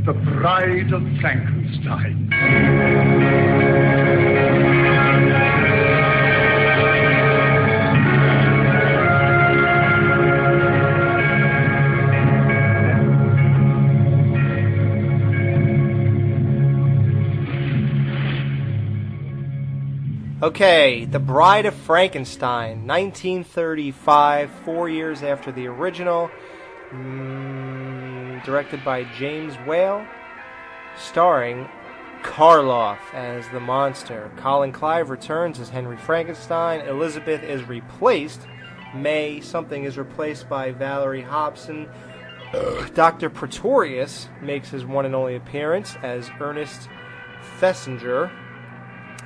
The Bride of Frankenstein. Okay, The Bride of Frankenstein, 1935, 4 years after the original. Directed by James Whale, starring Karloff as the monster. Colin Clive returns as Henry Frankenstein. Elizabeth is replaced. May something is replaced by Valerie Hobson. Dr. Pretorius makes his one and only appearance as Ernest Thesiger,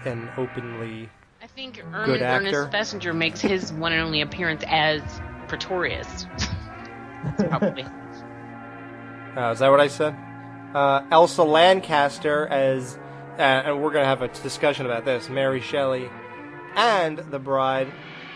an openly I think good actor. Ernest Thesiger makes his one and only appearance as Pretorius. That's probably. Is that what I said? Elsa Lancaster as, and we're going to have a discussion about this, Mary Shelley and the bride,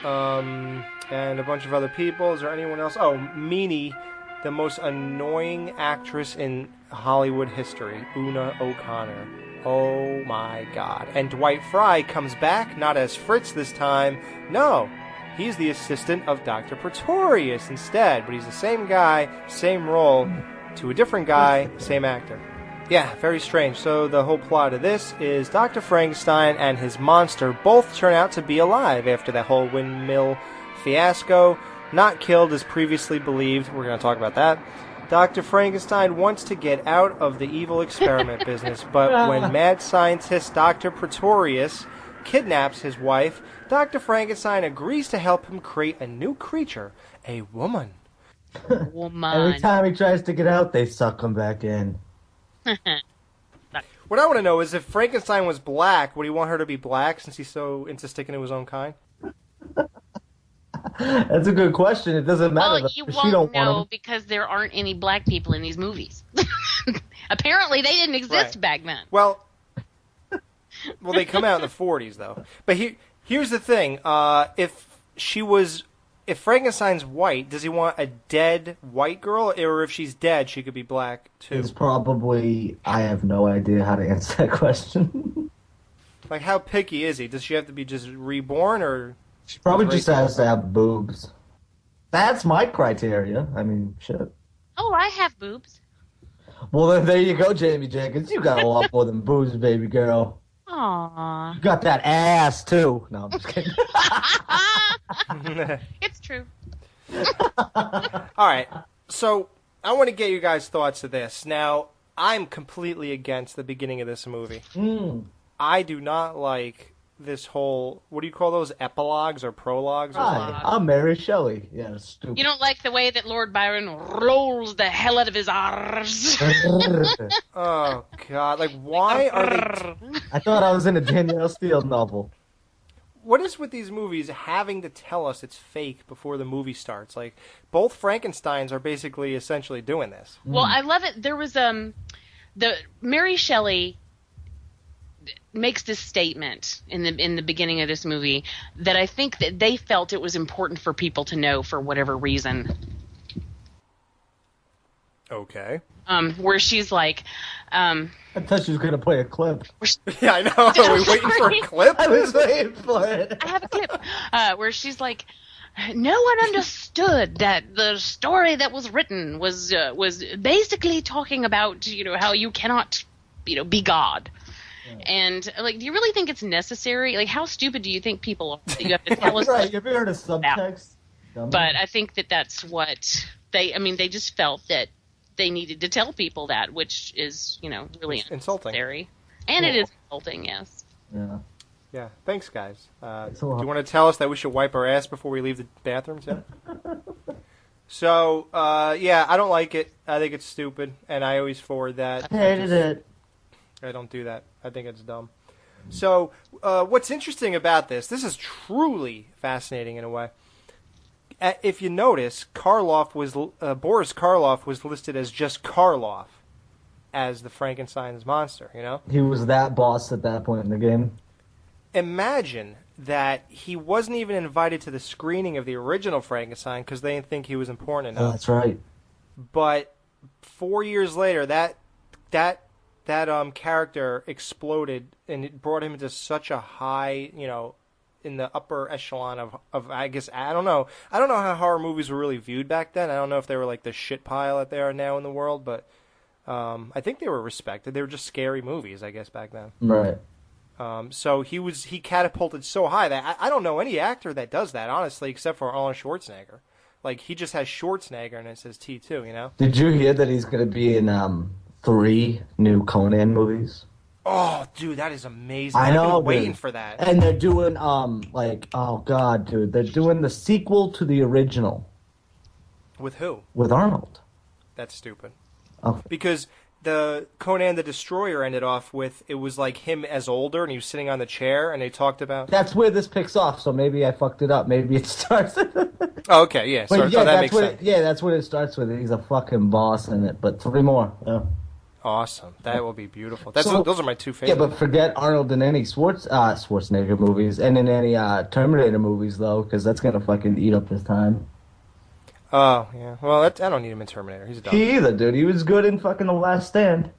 and a bunch of other people. Is there anyone else? Oh, Meanie, the most annoying actress in Hollywood history, Una O'Connor. Oh my God. And Dwight Fry comes back, not as Fritz this time. No, he's the assistant of Dr. Pretorius instead, but he's the same guy, same role, to a different guy, same actor. Yeah, very strange. So the whole plot of this is Dr. Frankenstein and his monster both turn out to be alive after that whole windmill fiasco. Not killed as previously believed. We're going to talk about that. Dr. Frankenstein wants to get out of the evil experiment business, but when mad scientist Dr. Pretorius kidnaps his wife, Dr. Frankenstein agrees to help him create a new creature, a woman. Every time he tries to get out, they suck him back in. What I want to know is if Frankenstein was black, would he want her to be black since he's so into sticking to his own kind? That's a good question. It doesn't matter. Well, you won't know because there aren't any black people in these movies. Apparently, they didn't exist back then. Well, they come out in the 40s, though. But here's the thing. If Frankenstein's white, does he want a dead white girl? Or if she's dead, she could be black, too? It's probably... I have no idea how to answer that question. Like, how picky is he? Does she have to be just reborn, or... She probably just has to have boobs. That's my criteria. I mean, shit. Oh, I have boobs. Well, then there you go, Jamie Jenkins. You got a lot more than boobs, baby girl. Aww. You got that ass, too. No, I'm just kidding. It's true. All right. So, I want to get you guys' thoughts of this. Now, I'm completely against the beginning of this movie. I do not like this whole, what do you call those, epilogues or prologues? Hi, I'm Mary Shelley. Yeah, stupid. You don't like the way that Lord Byron rolls the hell out of his R's. Oh, God. Like, why are they... I thought I was in a Danielle Steele novel. What is with these movies having to tell us it's fake before the movie starts? Like, both Frankensteins are basically essentially doing this. Well, I love it. There was, the Mary Shelley makes this statement in the beginning of this movie that I think that they felt it was important for people to know for whatever reason. Okay. Where she's like, I thought she was going to play a clip. Yeah, I know. Are we waiting for a clip? I was waiting for it. I have a clip where she's like, no one understood that the story that was written was basically talking about, how you cannot, be God. And, like, do you really think it's necessary? Like, how stupid do you think people are that you have to tell us? Right, have you heard of subtext? But I think that's what they just felt that they needed to tell people that, which is, really insulting. Unnecessary. And it is insulting, yes. Yeah. Yeah, thanks, guys. Do you want to tell us that we should wipe our ass before we leave the bathrooms? Yeah? So, yeah, I don't like it. I think it's stupid, and I always forward that. I hated it. I don't do that. I think it's dumb. So, what's interesting about this is truly fascinating in a way. If you notice, Boris Karloff was listed as just Karloff as the Frankenstein's monster, He was that boss at that point in the game. Imagine that he wasn't even invited to the screening of the original Frankenstein because they didn't think he was important enough. Oh, that's right. But 4 years later, that that character exploded, and it brought him into such a high, in the upper echelon of I guess, I don't know how horror movies were really viewed back then. I don't know if they were like the shit pile that they are now in the world, but I think they were respected. They were just scary movies, I guess, back then. Right. So he catapulted so high that I don't know any actor that does that, honestly, except for Arnold Schwarzenegger. Like, he just has Schwarzenegger and it says T2, Did you hear that he's going to be in 3 new Conan movies? Oh, dude, that is amazing. I know, I've been waiting for that. And they're doing, oh god, dude, they're doing the sequel to the original. With who? With Arnold. That's stupid. Oh. Because the Conan the Destroyer ended off with, it was like him as older, and he was sitting on the chair, and they talked about... That's where this picks off, so maybe I fucked it up. Maybe it starts... Oh, okay, yeah. So that makes sense. That's what it starts with. He's a fucking boss in it, but 3 more. Yeah. Awesome. That will be beautiful. Those are my 2 favorites. Yeah, but forget Arnold in any Schwarzenegger movies, and in any Terminator movies, though, because that's going to fucking eat up his time. Oh, yeah. Well, I don't need him in Terminator. He's a dog. He either, dude. He was good in fucking The Last Stand.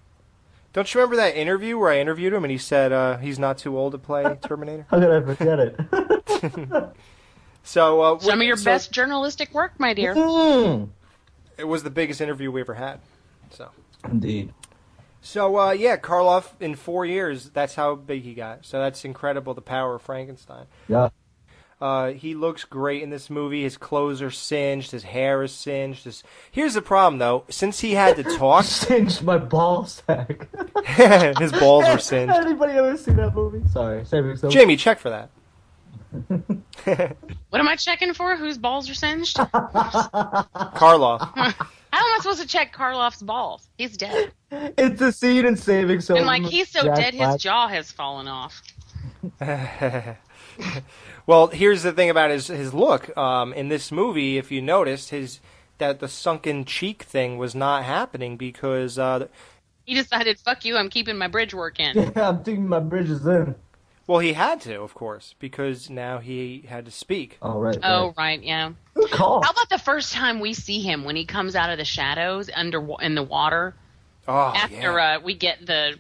Don't you remember that interview where I interviewed him and he said he's not too old to play Terminator? How could I forget it? So some of your best journalistic work, my dear. It was the biggest interview we ever had. So indeed. So Karloff in 4 years, that's how big he got. So that's incredible. The power of Frankenstein. Yeah. He looks great in this movie. His clothes are singed. His hair is singed. Here's the problem, though. Since he had to talk... Singed my ball sack. His balls were singed. Anybody ever seen that movie? Sorry. Jamie, check for that. What am I checking for? Whose balls are singed? Karloff. How am I supposed to check Karloff's balls? He's dead. It's a scene in Saving Silverman. And he's so dead, his jaw has fallen off. Well, here's the thing about his look. In this movie, if you noticed, that the sunken cheek thing was not happening because he decided, fuck you, I'm keeping my bridge work in. Yeah, I'm taking my bridges in. Well, he had to, of course, because now he had to speak. Oh, right. Right, yeah. Good call. How about the first time we see him when he comes out of the shadows in the water? Oh, After we get the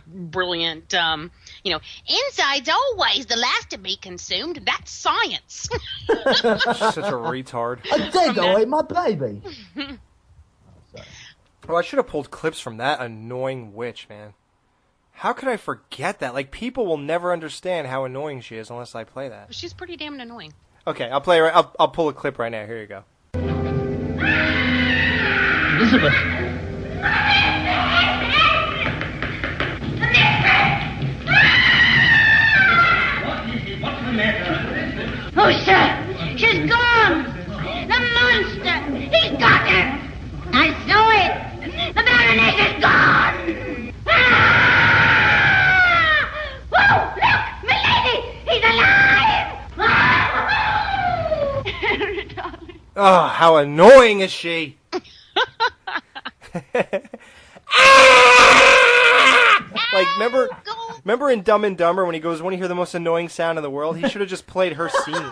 brilliant, inside's always the last to be consumed. That's science. Such a retard. I did go ate my baby. Well, I should have pulled clips from that annoying witch, man. How could I forget that? Like, people will never understand how annoying she is unless I play that. She's pretty damn annoying. Okay, I'll pull a clip right now. Here you go. Elizabeth. What's the matter? Oh, sir, she's gone. The monster, he's got her. I saw it. The Baroness is gone. Whoa, look, milady, he's alive. Oh, how annoying is she? Like, remember in Dumb and Dumber when he goes, "Want to hear the most annoying sound in the world?" He should have just played her scene.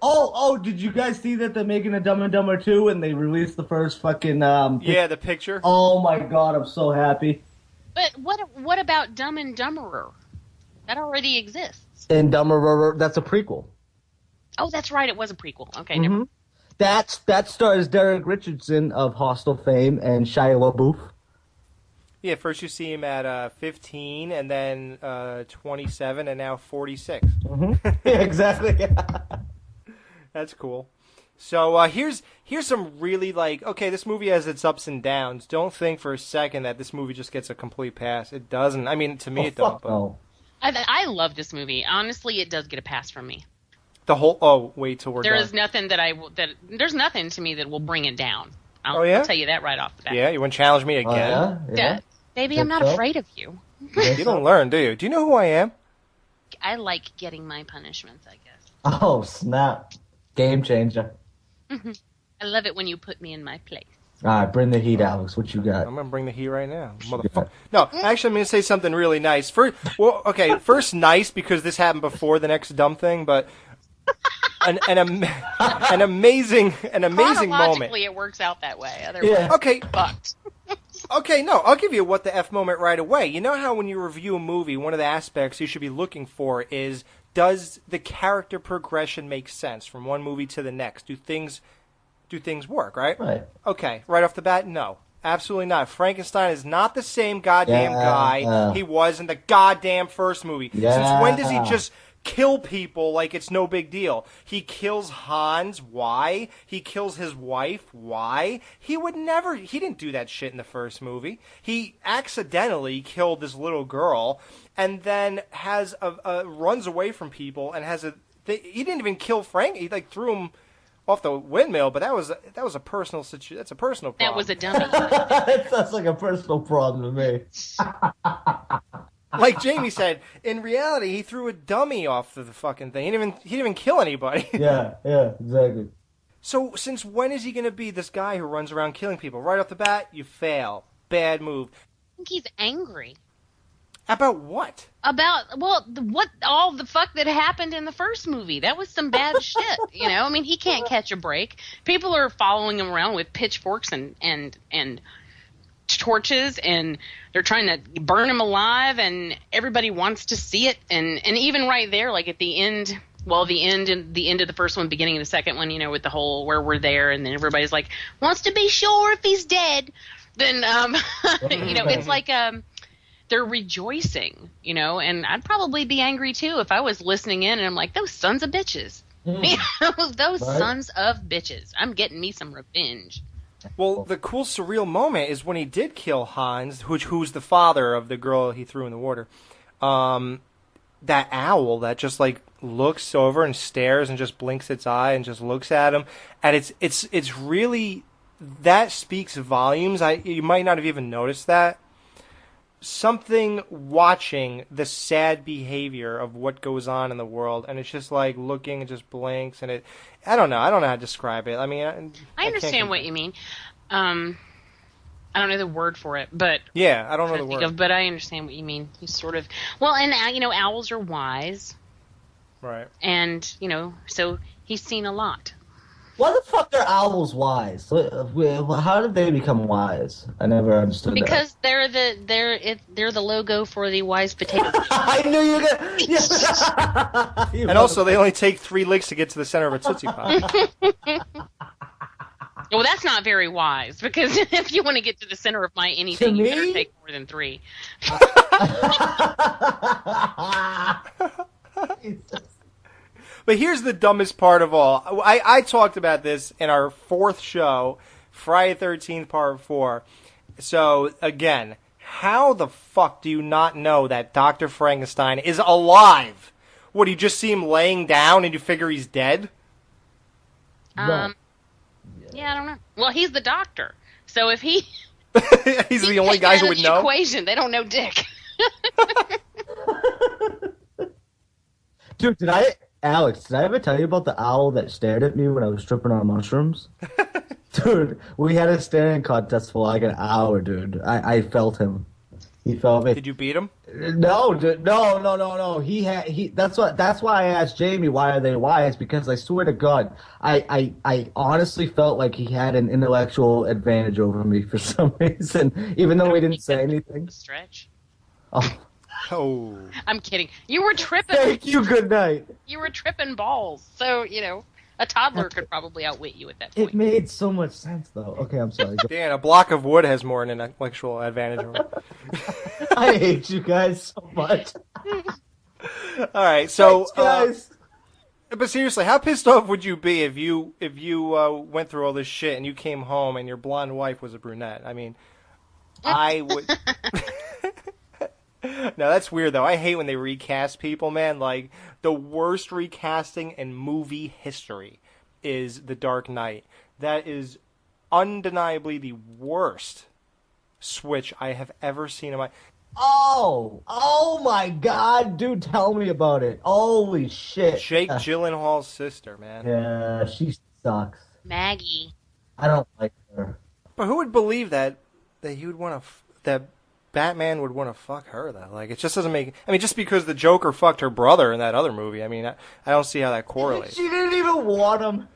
Oh, did you guys see that they're making a Dumb and Dumber 2 and they released the first fucking... Yeah, the picture. Oh my god, I'm so happy. But what about Dumb and Dumberer? That already exists. And Dumberer, that's a prequel. Oh, that's right, it was a prequel. Okay, never mind. That stars Derek Richardson of Hostel fame and Shia LaBeouf. Yeah, first you see him at 15, and then 27, and now 46. Mm-hmm. Yeah, exactly. That's cool. So here's some really, okay, this movie has its ups and downs. Don't think for a second that this movie just gets a complete pass. It doesn't. I mean, to me it don't. But no. I love this movie. Honestly, it does get a pass from me. The whole... Oh, wait till we're done. There is nothing there's nothing to me that will bring it down. I'll tell you that right off the bat. Yeah, you want to challenge me again? Oh, yeah? Baby, I'm not afraid of you. You don't learn, do you? Do you know who I am? I like getting my punishments, I guess. Oh, snap. Game changer. I love it when you put me in my place. All right, bring the heat, Alex. What you got? I'm going to bring the heat right now. Motherfucker. No, actually, I'm going to say something really nice. First nice because this happened before the next dumb thing, but an amazing moment. Chronologically, it works out that way. Otherwise, Okay. fucked. Okay, no, I'll give you a what the F moment right away. You know how when you review a movie, one of the aspects you should be looking for is, does the character progression make sense from one movie to the next? Do things work, right? Right. Okay, right off the bat, no. Absolutely not. Frankenstein is not the same goddamn guy he was in the goddamn first movie. Yeah. Since when does he just kill people like it's no big deal? He kills Hans. Why? He kills his wife. Why? He didn't do that shit in the first movie. He accidentally killed this little girl and then runs away from people and he didn't even kill Frank. He threw him off the windmill, but that was a personal situation. That's a personal problem. That was a dummy. It sounds like a personal problem to me. Like Jamie said, in reality, he threw a dummy off the fucking thing. He didn't even kill anybody. Yeah, exactly. So since when is he going to be this guy who runs around killing people? Right off the bat, you fail. Bad move. I think he's angry. About what? What all the fuck that happened in the first movie? That was some bad shit, you know? I mean, he can't catch a break. People are following him around with pitchforks and torches, and they're trying to burn him alive, and everybody wants to see it. And even right there, like at the end, the end of the first one, beginning of the second one, you know, with the whole where we're there, and then everybody's like, wants to be sure if he's dead. Then, you know, it's like, they're rejoicing, you know, and I'd probably be angry too if I was listening in and I'm like, those sons of bitches. Those sons of bitches. I'm getting me some revenge. Well, the cool surreal moment is when he did kill Hans, who's the father of the girl he threw in the water. That owl that just like looks over and stares and just blinks its eye and just looks at him, and it's really, that speaks volumes. You might not have even noticed that. Something watching the sad behavior of what goes on in the world, and it's just like looking and just blinks, and I don't know how to describe it. I mean, I understand what you mean. I don't know the word for it, but yeah, I don't know the word. But I understand what you mean. He's sort of, well, and you know, owls are wise, right? And you know, so he's seen a lot. Why the fuck are owls wise? How did they become wise? I never understood because that. They're the logo for the wise potato. I knew you were gonna. Yeah. And also, they only take 3 licks to get to the center of a Tootsie Pop. Well, that's not very wise, because if you want to get to the center of my anything, you better take more than 3. But here's the dumbest part of all. I talked about this in our 4th show, Friday 13th, part 4. So, again, how the fuck do you not know that Dr. Frankenstein is alive? What, you just see him laying down and you figure he's dead? Yeah, I don't know. Well, he's the doctor. So if he... he's the only guy who would know? Equation. They don't know dick. Dude, Alex, did I ever tell you about the owl that stared at me when I was tripping on mushrooms? Dude, we had a staring contest for like an hour, dude. I felt him. He felt me. Did you beat him? No, dude, no. That's why I asked Jamie why are they wise, because I swear to God, I honestly felt like he had an intellectual advantage over me for some reason, even though we didn't say anything. Stretch. Oh. I'm kidding. You were tripping. Thank you, good night. You were tripping balls. So, you know, a toddler could probably outwit you at that point. It made so much sense, though. Okay, I'm sorry. Dan, a block of wood has more than an intellectual advantage over it. I hate you guys so much. All right, so... Thanks, guys. But seriously, how pissed off would you be if you went through all this shit and you came home and your blonde wife was a brunette? I mean, I would... No, that's weird, though. I hate when they recast people, man. Like, the worst recasting in movie history is The Dark Knight. That is undeniably the worst switch I have ever seen in my... Oh my God, dude, tell me about it. Holy shit. Jake Gyllenhaal's sister, man. Yeah, she sucks. Maggie. I don't like her. But who would believe that he would want to... that Batman would want to fuck her, though. Like, it just doesn't make... I mean, just because the Joker fucked her brother in that other movie, I mean, I don't see how that correlates. She didn't even want him.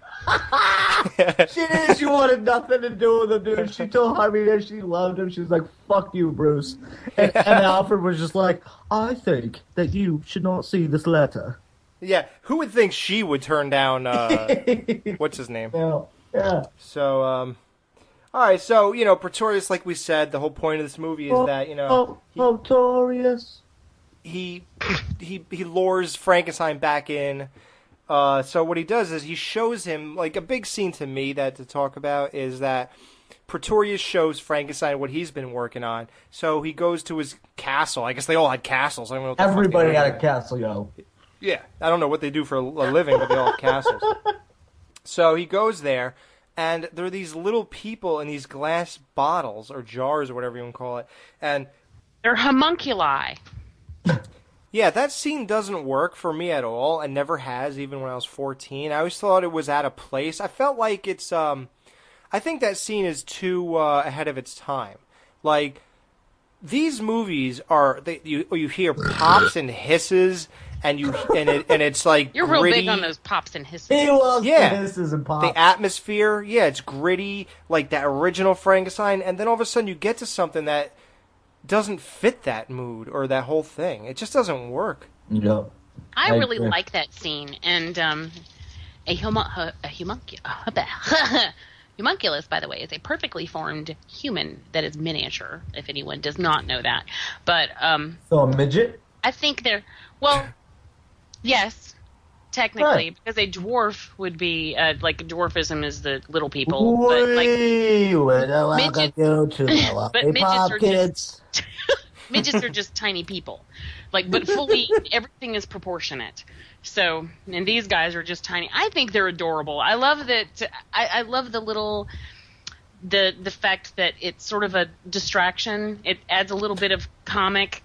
She wanted nothing to do with him, dude. She told Harvey that she loved him. She was like, fuck you, Bruce. And Alfred was just like, I think that you should not see this letter. Yeah, who would think she would turn down, what's his name? Yeah. So, all right, so, Pretorius, like we said, the whole point of this movie is that, Pretorius. He lures Frankenstein back in. So what he does is he shows him, like, a big scene to me that to talk about is that Pretorius shows Frankenstein what he's been working on. So he goes to his castle. I guess they all had castles. I don't know what the Everybody fuck had a castle, yo. Yeah, I don't know what they do for a living, but they all have castles. So he goes there, and there are these little people in these glass bottles or jars or whatever you want to call it, and they're homunculi. Yeah, that scene doesn't work for me at all, and never has, even when I was 14. I always thought it was out of place. I felt like it's, I think that scene is too ahead of its time. Like, these movies are, you hear pops and hisses, and it's like You're gritty. real big on those pops and hisses. He loves the Yeah, hisses and pops. the atmosphere, yeah, it's gritty, like that original Frankenstein, and then all of a sudden you get to something that doesn't fit that mood or that whole thing. It just doesn't work. Yep. I really like that scene, and a homunculus, by the way, is a perfectly formed human that is miniature, if anyone does not know that. But So a midget? I think yes, technically, Right. because a dwarf would be, like, dwarfism is the little people. But, like, Welcome you to the but midgets Pop are Kids. midgets are just tiny people. Like, but fully, everything is proportionate. So, and these guys are just tiny. I think they're adorable. I love that. I love the little, the fact that it's sort of a distraction. It adds a little bit of comic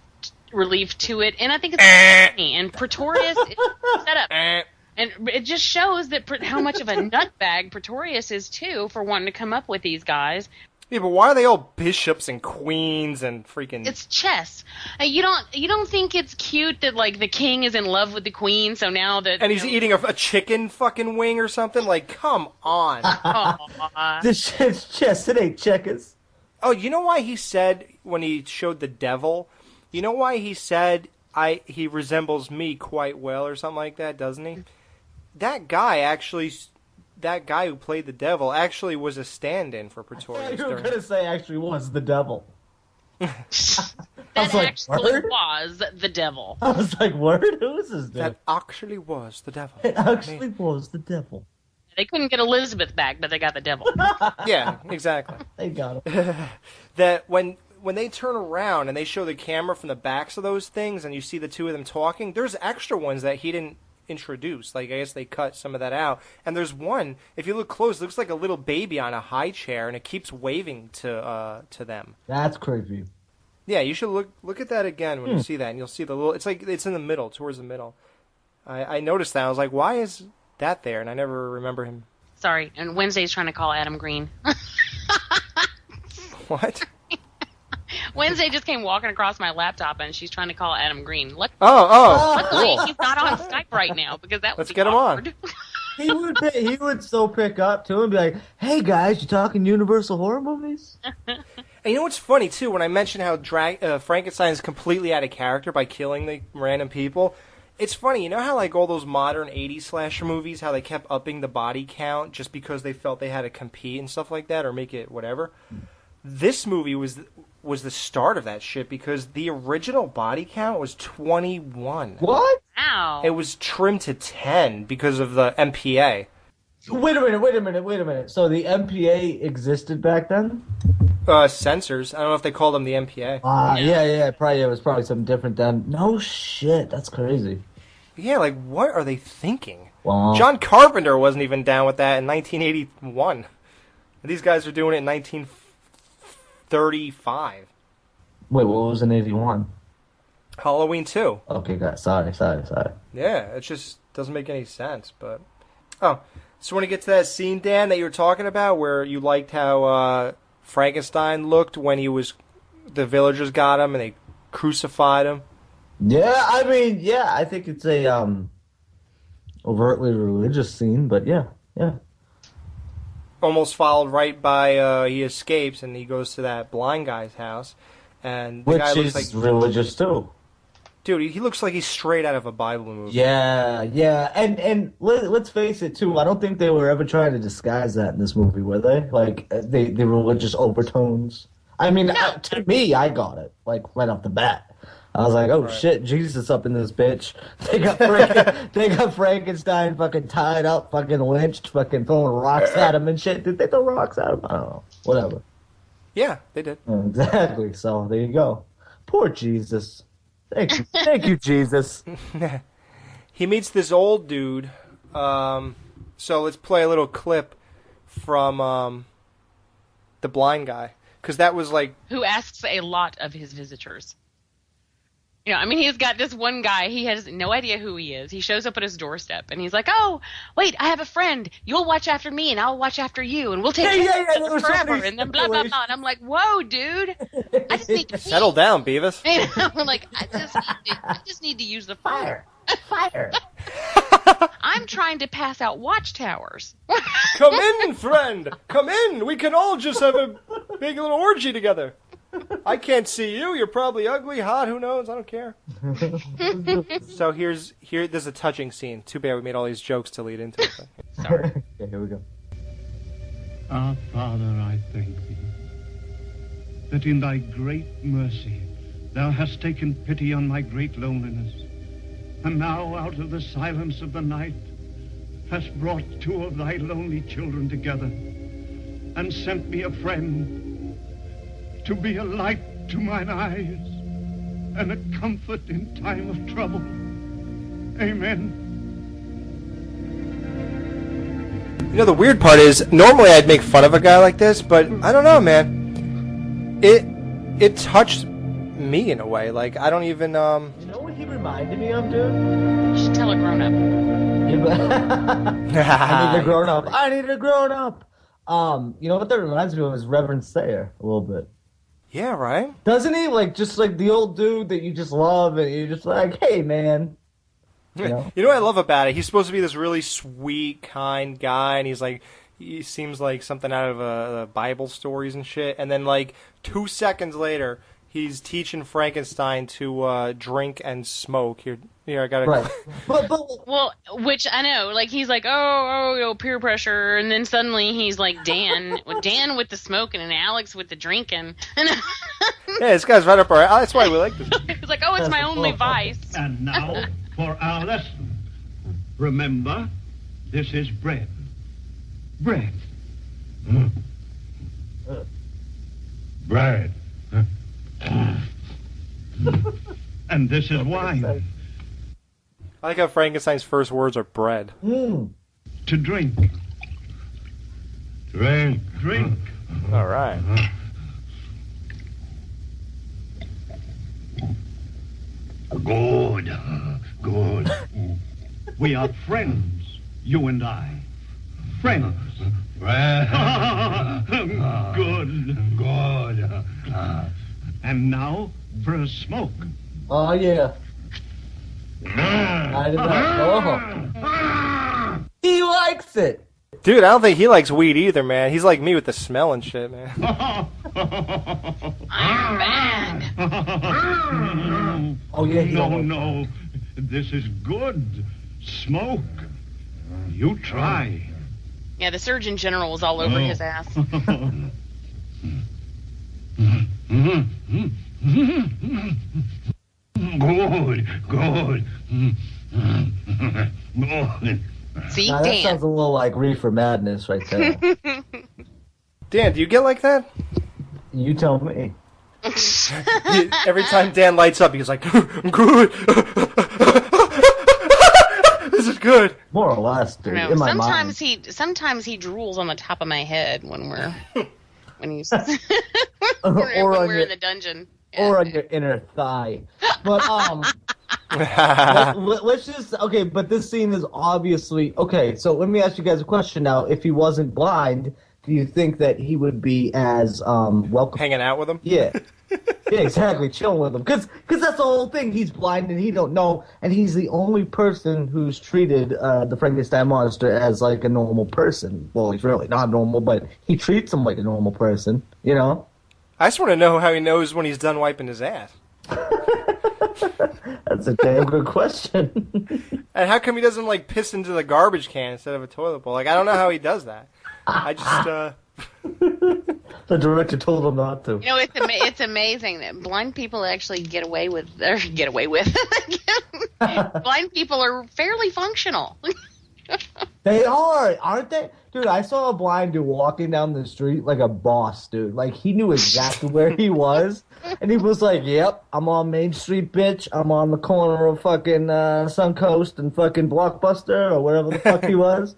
relief to it, and I think it's funny. And Pretorius is set up. And it just shows that how much of a nutbag Pretorius is, too, for wanting to come up with these guys. Yeah, but why are they all bishops and queens and freaking... It's chess. You don't think it's cute that, like, the king is in love with the queen, so now that... And he's eating a chicken fucking wing or something? Like, come on. This shit's chess, it ain't checkers. Oh, you know why he said, when he showed the devil, you know why he said, he resembles me quite well or something like that, doesn't he? That guy who played the devil actually was a stand-in for Pretorius. You were going to say actually was the devil. that like, actually word? was the devil. I was like, word? Who is this dude? That actually was the devil. It actually was the devil. They couldn't get Elizabeth back, but they got the devil. Yeah, exactly. They got him. That when they turn around and they show the camera from the backs of those things and you see the two of them talking, there's extra ones that he didn't introduce. Like, I guess they cut some of that out. And there's one, if you look close, it looks like a little baby on a high chair, and it keeps waving to them. That's creepy. Yeah, you should look at that again when you see that, and you'll see the little... It's like it's in the middle, towards the middle. I noticed that. I was like, why is that there? And I never remember him. Sorry, and Wednesday's trying to call Adam Green. What? Wednesday just came walking across my laptop, and she's trying to call Adam Green. Luckily, Cool. he's not on Skype right now, because that would Let's be get him awkward. on. He would still pick up too and be like, "Hey guys, you talking Universal horror movies?" And you know what's funny, too? When I mentioned how Frankenstein is completely out of character by killing the random people, it's funny. You know how, like, all those modern 80s slasher movies, how they kept upping the body count just because they felt they had to compete and stuff like that or make it whatever? This movie was the start of that shit because the original body count was 21. What? Wow. It was trimmed to 10 because of the MPA. Wait a minute. So the MPA existed back then? Censors. I don't know if they called them the MPA. Yeah. Probably it was probably something different then. No shit, that's crazy. Yeah, like, what are they thinking? Wow. John Carpenter wasn't even down with that in 1981. These guys are doing it in 1935. Wait, what was in 81? Halloween 2. Okay, guys, sorry. Yeah, it just doesn't make any sense, but... Oh, so when you get to that scene, Dan, that you were talking about, where you liked how Frankenstein looked when the villagers got him and they crucified him? Yeah, I mean, yeah, I think it's a overtly religious scene, but yeah. almost followed right by. He escapes and he goes to that blind guy's house, and the guy looks like religious too. Dude, he looks like he's straight out of a Bible movie. Yeah, and let's face it too. I don't think they were ever trying to disguise that in this movie, were they? Like the religious overtones. I mean, to me, I got it like right off the bat. I was like, oh shit, Jesus up in this bitch. They got Frankenstein fucking tied up, fucking lynched, fucking throwing rocks at him and shit. Did they throw rocks at him? I don't know. Whatever. Yeah, they did. Exactly. So there you go. Poor Jesus. Thank you, Jesus. He meets this old dude. So let's play a little clip from the blind guy, because that was like who asks a lot of his visitors. You know, I mean, he's got this one guy. He has no idea who he is. He shows up at his doorstep, and he's like, "Oh, wait, I have a friend. You'll watch after me, and I'll watch after you, and we'll take care of it forever." And then blah blah blah. And I'm like, "Whoa, dude! I just need to settle down, Beavis." I'm like, I just need to use the fire. Fire. I'm trying to pass out watchtowers. Come in, friend. Come in. We can all just have a big little orgy together. I can't see you. You're probably ugly, hot. Who knows? I don't care. So there's a touching scene. Too bad we made all these jokes to lead into it. Sorry. Okay, here we go. Our Father, I thank thee, that in thy great mercy thou hast taken pity on my great loneliness, and now out of the silence of the night hast brought two of thy lonely children together, and sent me a friend to be a light to mine eyes and a comfort in time of trouble. Amen. You know, the weird part is, normally I'd make fun of a guy like this, but I don't know, man. It touched me in a way. Like, I don't even, You know what he reminded me of, dude? You should tell a grown-up. I need a grown-up. I need a grown-up. You know what that reminds me of is Reverend Sayer, a little bit. Yeah, right? Doesn't he? Like, just like the old dude that you just love, and you're just like, hey, man. You know? You know what I love about it? He's supposed to be this really sweet, kind guy, and he seems like something out of the Bible stories and shit. And then, like, 2 seconds later, he's teaching Frankenstein to drink and smoke. Here, I gotta. Right. Well, which I know, like he's like, oh, peer pressure, and then suddenly he's like Dan with the smoking and Alex with the drinking. And yeah, this guy's right up our. That's why we like this. He's like, oh, it's my only vice. And now for our lesson. Remember, this is bread. Bread. Bread. And this is wine. I like how Frankenstein's first words are bread. To drink. Drink. Drink. All right. Good. Good. We are friends, you and I. Friends. Good. Good. And now for a smoke. Oh, yeah. I did not know. He likes it. Dude, I don't think he likes weed either, man. He's like me with the smell and shit, man. I'm bad. Oh, yeah. No. This is good. Smoke. You try. Yeah, the Surgeon General was all over his ass. Good. Good. See, Now, that Dan. sounds a little like Reefer Madness right there. Dan, do you get like that? You tell me. Every time Dan lights up, he's like, good. This is good. More or less, dude. No, In my sometimes mind. sometimes he drools on the top of my head when he's Or when on we're your- in the dungeon. Or on your inner thigh. But, let's just, okay, but this scene is obviously, okay, so let me ask you guys a question now. If he wasn't blind, do you think that he would be as welcome? Hanging out with him? Yeah. Yeah, exactly. Chilling with him, because that's the whole thing. He's blind and he don't know, and he's the only person who's treated the Frankenstein monster as like a normal person. Well, he's really not normal, but he treats him like a normal person. You know. I just want to know how he knows when he's done wiping his ass. That's a damn good question. And how come he doesn't like piss into the garbage can instead of a toilet bowl? Like I don't know how he does that. I just The director told him not to. You know, it's amazing that blind people actually get away with. Blind people are fairly functional. They are, aren't they? Dude, I saw a blind dude walking down the street like a boss, dude. Like, he knew exactly where he was. And he was like, yep, I'm on Main Street, bitch. I'm on the corner of fucking Suncoast and fucking Blockbuster or wherever the fuck he was.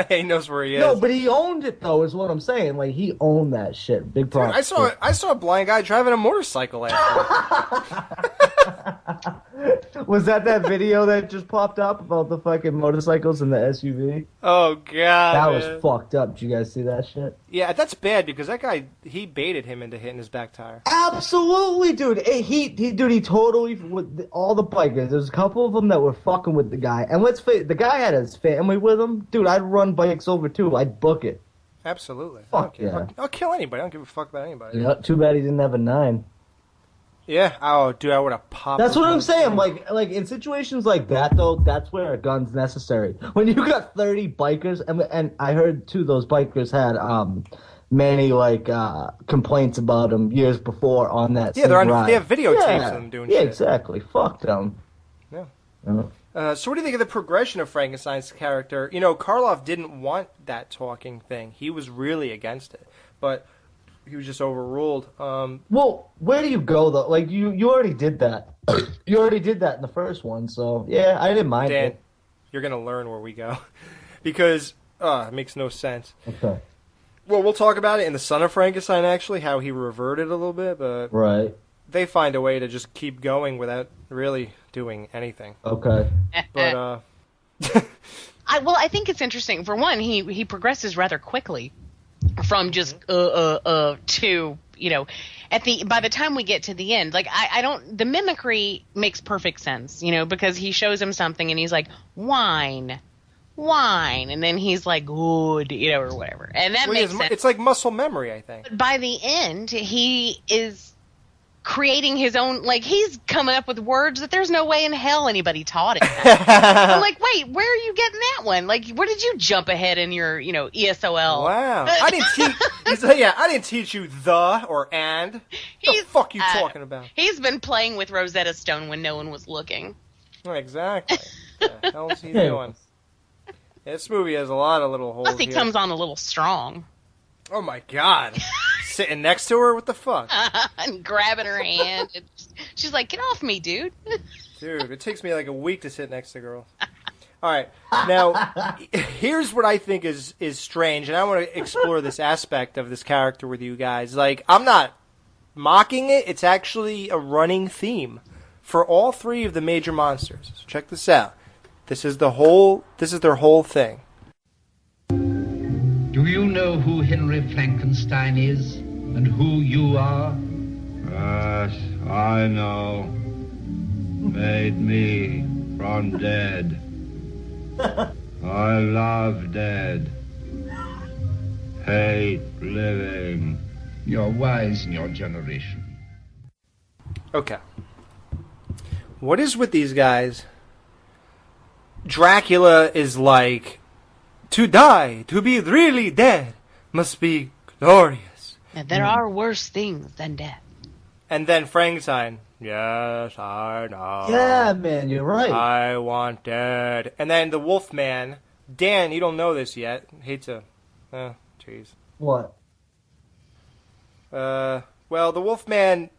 he knows where he is. No, but he owned it, though, is what I'm saying. Like, he owned that shit. Big problem. I saw a blind guy driving a motorcycle last night. Was that video that just popped up about the fucking motorcycles and the SUV? Oh, God. That man. was fucked up. Did you guys see that shit? Yeah, that's bad because that guy, he baited him into hitting his back tire. Absolutely, dude. He totally, with all the bikers, there's a couple of them that were fucking with the guy. And let's face it, the guy had his family with him. Dude, I'd run bikes over too. I'd book it. Absolutely. Fuck yeah. I'll kill anybody. I don't give a fuck about anybody. Yeah, too bad he didn't have a 9. Yeah. Oh, dude, I would have popped. That's what I'm saying. Like in situations like that, though, that's where a gun's necessary. When you got 30 bikers, and I heard too, those bikers had many complaints about them years before on that. Yeah, ride. they have videotapes of them doing shit. Yeah, exactly. Fuck them. Yeah. So what do you think of the progression of Frankenstein's character? You know, Karloff didn't want that talking thing. He was really against it, but he was just overruled. Well, where do you go though? Like you already did that. You already did that in the first one, so yeah, I didn't mind Dan, it. you're gonna learn where we go because it makes no sense. Okay. Well, we'll talk about it in the Son of Frankenstein, actually, how he reverted a little bit, but Right. they find a way to just keep going without really doing anything. Okay. But I think it's interesting. For one, he progresses rather quickly from just to, you know, by the time we get to the end, like the mimicry makes perfect sense, you know, because he shows him something and he's like, wine, and then he's like, good, you know, or whatever, and that makes sense. It's like muscle memory, I think. But by the end, he is creating his own, like, he's coming up with words that there's no way in hell anybody taught him. I'm like, wait, where are you getting that one? Like, where did you jump ahead in your, you know, ESOL? Wow. I didn't teach you the or and. The fuck you talking about? He's been playing with Rosetta Stone when no one was looking. Exactly. What the hell is he doing? This movie has a lot of little holes. Plus, he comes on a little strong. Oh my God. Sitting next to her? What the fuck? And grabbing her hand. And she's like, get off me, dude. Dude, it takes me like a week to sit next to girls. All right. Now, here's what I think is strange, and I want to explore this aspect of this character with you guys. Like, I'm not mocking it. It's actually a running theme for all 3 of the major monsters. So check this out. This is their whole thing. Do you know who Henry Frankenstein is and who you are? Yes, I know. Made me from dead. I love dead. Hate living. You're wise in your generation. Okay. What is with these guys? Dracula is like, to die, to be really dead, must be glorious. And there are worse things than death. And then Frankenstein, yes, I know. Yeah, man, you're right. I want dead. And then the Wolfman, Dan, you don't know this yet. Hate to, jeez. What? Well, the Wolfman,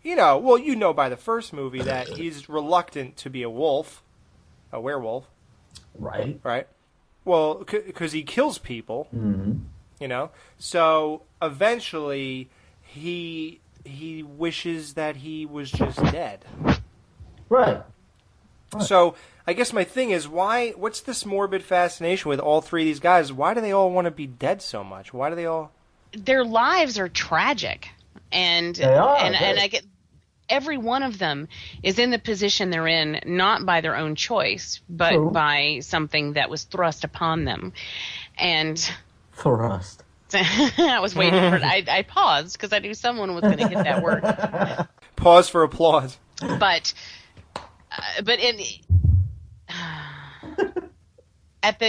you know by the first movie that he's reluctant to be a wolf, a werewolf. Right. Right. Well, because he kills people, Mm-hmm. you know. So eventually, he wishes that he was just dead. Right. So I guess my thing is, what's this morbid fascination with all 3 of these guys? Why do they all want to be dead so much? Why do they all? Their lives are tragic. And They are, and right. I get every one of them is in the position they're in, not by their own choice, but True. by something that was thrust upon them. And Thrust. I was waiting for it. I paused because I knew someone was going to hit that word. Pause for applause. But in at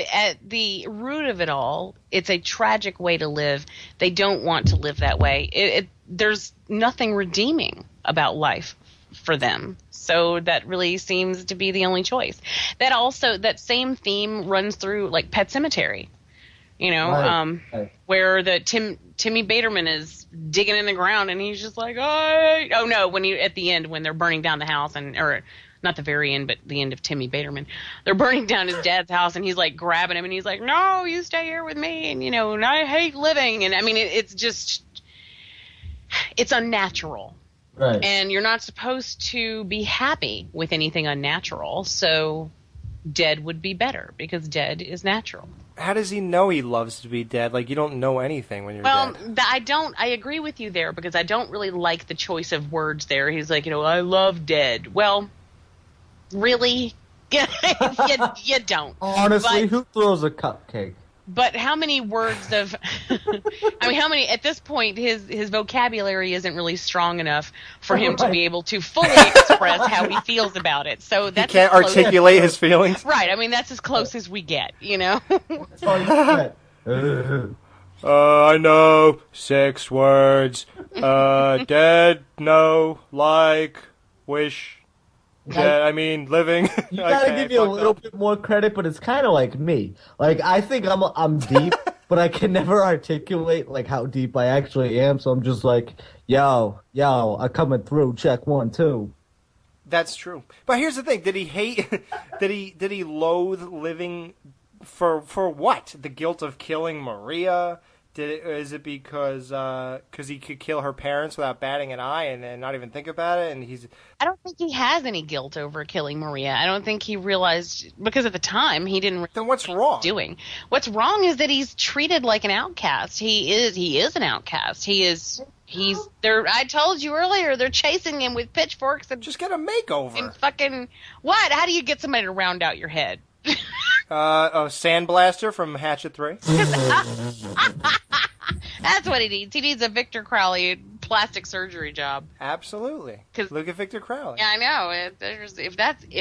the root of it all, it's a tragic way to live. They don't want to live that way. There's nothing redeeming about life for them. So that really seems to be the only choice. That same theme runs through like Pet Sematary. You know, Right. where the Timmy Baterman is digging in the ground and he's just like, oh no, at the end when they're burning down the house or not the very end, but the end of Timmy Baterman, they're burning down his dad's house and he's like grabbing him and he's like, no, you stay here with me, and and I hate living, and I mean it's unnatural. Right. And you're not supposed to be happy with anything unnatural, so dead would be better because dead is natural. How does he know he loves to be dead? Like, you don't know anything when you're dead. I agree with you there because I don't really like the choice of words there. He's like, I love dead. Well, really? you don't. Honestly, who throws a cupcake? But how many words of at this point his vocabulary isn't really strong enough for him to be able to fully express how he feels about it. So that's He can't articulate his feelings. Right. I mean, that's as close as we get, That's all you get. I know 6 words. Dead, no, like, wish. Living. You gotta give you a little bit more credit, but it's kind of like me. Like, I think I'm deep, but I can never articulate like how deep I actually am. So I'm just like, yo, I'm coming through. Check 1, 2. That's true. But here's the thing: did he hate? did he loathe living? For what? The guilt of killing Maria? Is it because he could kill her parents without batting an eye and not even think about it? And I don't think he has any guilt over killing Maria. I don't think he realized, because at the time he didn't. Then what's wrong? What's wrong is that he's treated like an outcast. He is an outcast. He's there. I told you earlier, they're chasing him with pitchforks and just get a makeover. And fucking what? How do you get somebody to round out your head? A sandblaster from Hatchet 3. That's what he needs. He needs a Victor Crowley plastic surgery job. Absolutely. Look at Victor Crowley. Yeah, I know. If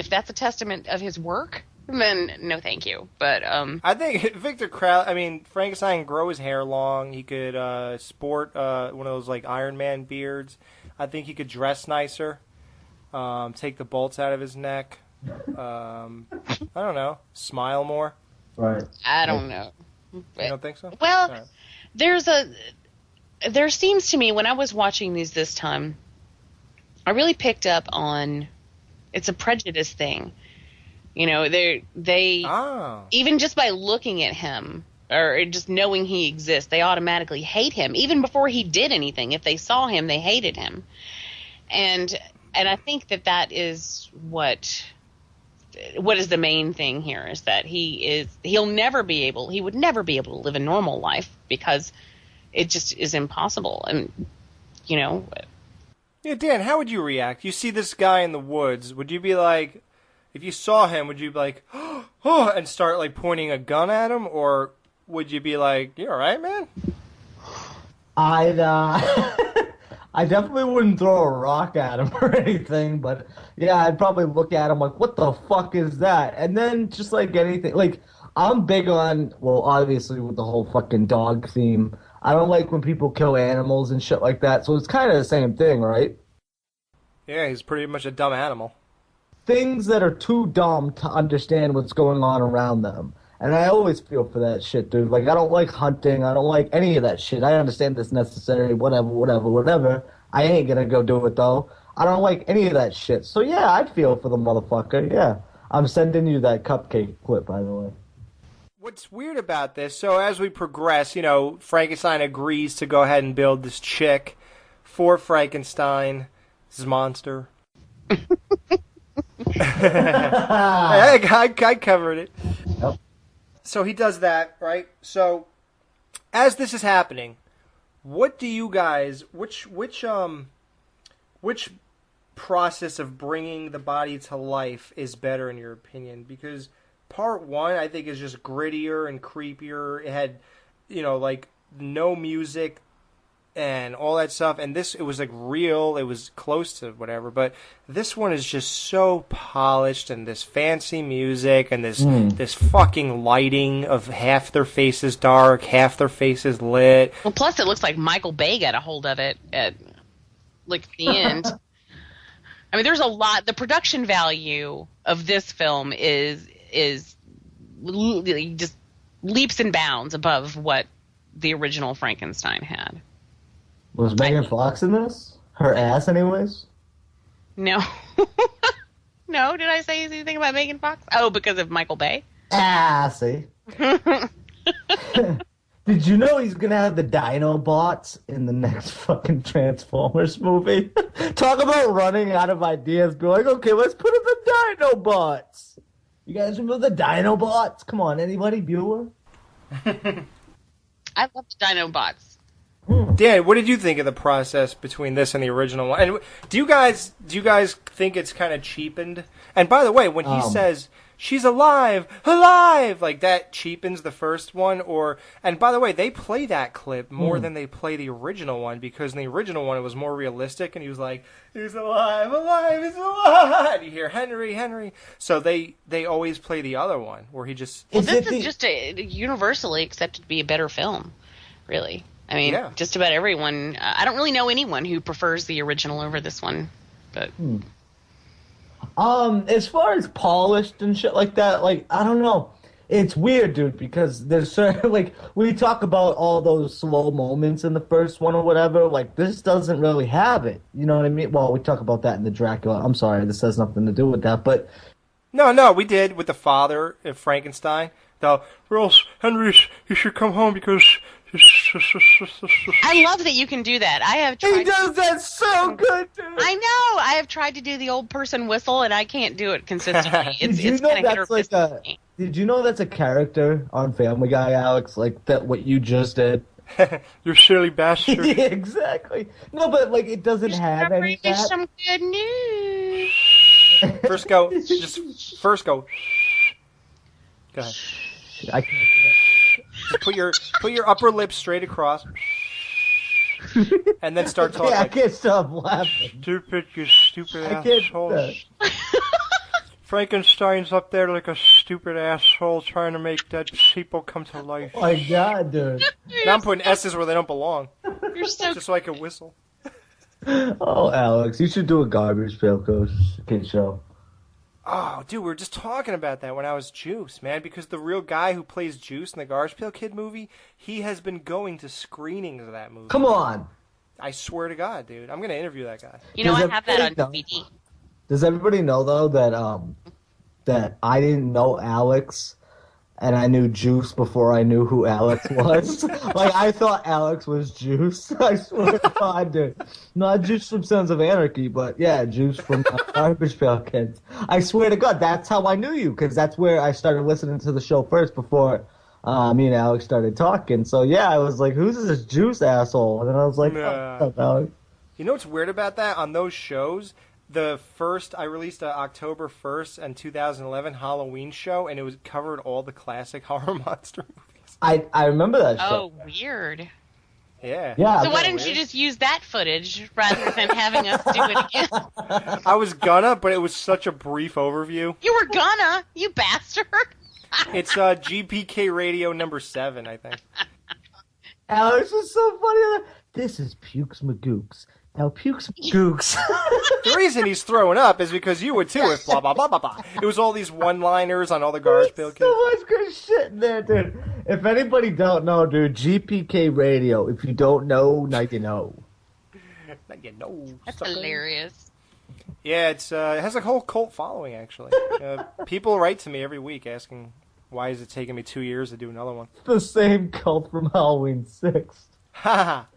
that's a testament of his work, then no, thank you. But I think Victor Crowley. I mean, Frankenstein grow his hair long. He could sport one of those like Iron Man beards. I think he could dress nicer. Take the bolts out of his neck. I don't know. Smile more. Right. I don't know. You don't think so? Well, right. There seems to me when I was watching these this time, I really picked up on it's a prejudice thing. They even just by looking at him or just knowing he exists, they automatically hate him even before he did anything. If they saw him, they hated him. And I think that is what is the main thing here is that he would never be able to live a normal life because it just is impossible. And yeah, Dan, how would you react? You see this guy in the woods, would you be like, if you saw him, would you be like, oh, and start like pointing a gun at him, or would you be like, you all right, man? I definitely wouldn't throw a rock at him or anything, but yeah, I'd probably look at him like, what the fuck is that? And then just like anything, like I'm big on, well, obviously with the whole fucking dog theme, I don't like when people kill animals and shit like that, so it's kind of the same thing, right? Yeah, he's pretty much a dumb animal. Things that are too dumb to understand what's going on around them. And I always feel for that shit, dude. Like, I don't like hunting. I don't like any of that shit. I understand it's necessary, whatever. I ain't gonna go do it, though. I don't like any of that shit. So, yeah, I'd feel for the motherfucker, yeah. I'm sending you that cupcake clip, by the way. What's weird about this, so as we progress, Frankenstein agrees to go ahead and build this chick for Frankenstein, this monster. I covered it. Yep. So he does that, right? So as this is happening, What do you guys? Which process of bringing the body to life is better in your opinion? Because part one, I think, is just grittier and creepier. It had, like no music and all that stuff. And it was like real. It was close to whatever. But this one is just so polished, and this fancy music, and this fucking lighting of half their faces dark, half their faces lit. Well, plus it looks like Michael Bay got a hold of it at like the end. I mean, there's a lot. The production value of this film is just leaps and bounds above what the original Frankenstein had. Was Megan Fox in this? Her ass, anyways? No. No, did I say anything about Megan Fox? Oh, because of Michael Bay? See. Did you know he's going to have the Dinobots in the next fucking Transformers movie? Talk about running out of ideas. Be like, okay, let's put in the Dinobots. You guys remember the Dinobots? Come on, anybody? Bueller? I love the Dinobots. Dan, what did you think of the process between this and the original one? And do you guys think it's kind of cheapened? And by the way, when he says she's alive, like that cheapens the first one. And by the way, they play that clip more than they play the original one, because in the original one it was more realistic, and he was like, "He's alive, he's alive." And you hear Henry. So they always play the other one where he just. Well, this is just universally accepted to be a better film, really. I mean, just about everyone. I don't really know anyone who prefers the original over this one, but. As far as polished and shit like that, like, I don't know. It's weird, dude, because there's certain, like, we talk about all those slow moments in the first one or whatever. Like, this doesn't really have it. You know what I mean? Well, we talk about that in the Dracula. I'm sorry, this has nothing to do with that, but. No, we did with the father of Frankenstein. Henry, you should come home because. I love that you can do that. I have tried. He does that so good, dude. I know. I have tried to do the old person whistle, and I can't do it consistently. Did you know that's a character on Family Guy, Alex? Like that, what you just did. You silly bastard. Yeah, exactly. No, but like it doesn't have any of that. Some good news. First go. Go ahead. I can't. Just put your upper lip straight across, and then start talking. Yeah, I can't stop laughing. Stupid, you stupid asshole. Frankenstein's up there like a stupid asshole trying to make dead people come to life. Oh my god, dude. Now I'm putting S's where they don't belong. You're so just so I can whistle. Oh, Alex, you should do a Garbage Pail Kid show. Oh, dude, we were just talking about that when I was Juice, man, because the real guy who plays Juice in the Garbage Pail Kid movie, he has been going to screenings of that movie. Come on. I swear to God, dude. I'm going to interview that guy. You know, I have that on DVD. Does everybody know, though, that I didn't know Alex, and I knew Juice before I knew who Alex was? Like, I thought Alex was Juice. I swear to God, dude. Not Juice from Sons of Anarchy, but, yeah, Juice from Garbage Pail Kids. I swear to God, that's how I knew you, because that's where I started listening to the show first before me and Alex started talking. So, yeah, I was like, who's this Juice asshole? And then I was like, what's up, Alex? You know what's weird about that? On those shows, I released an October 1st and 2011 Halloween show, and it covered all the classic horror monster movies. I remember that show. Oh, weird. Yeah. So why didn't you just use that footage rather than having us do it again? I was gonna, but it was such a brief overview. You were gonna, you bastard. It's GPK Radio number 7, I think. Alex was so funny. This is Pukes Magooks. Now, Pukes Magooks. The reason he's throwing up is because you would too, if blah, blah, blah, blah, blah. It was all these one-liners on all the Garbage Pail Kids. So much good shit in there, dude. If anybody don't know, dude, GPK Radio. If you don't know, now you know. Now you know. That's hilarious. Yeah, it has a whole cult following, actually. People write to me every week asking, why is it taking me 2 years to do another one? The same cult from Halloween 6. Ha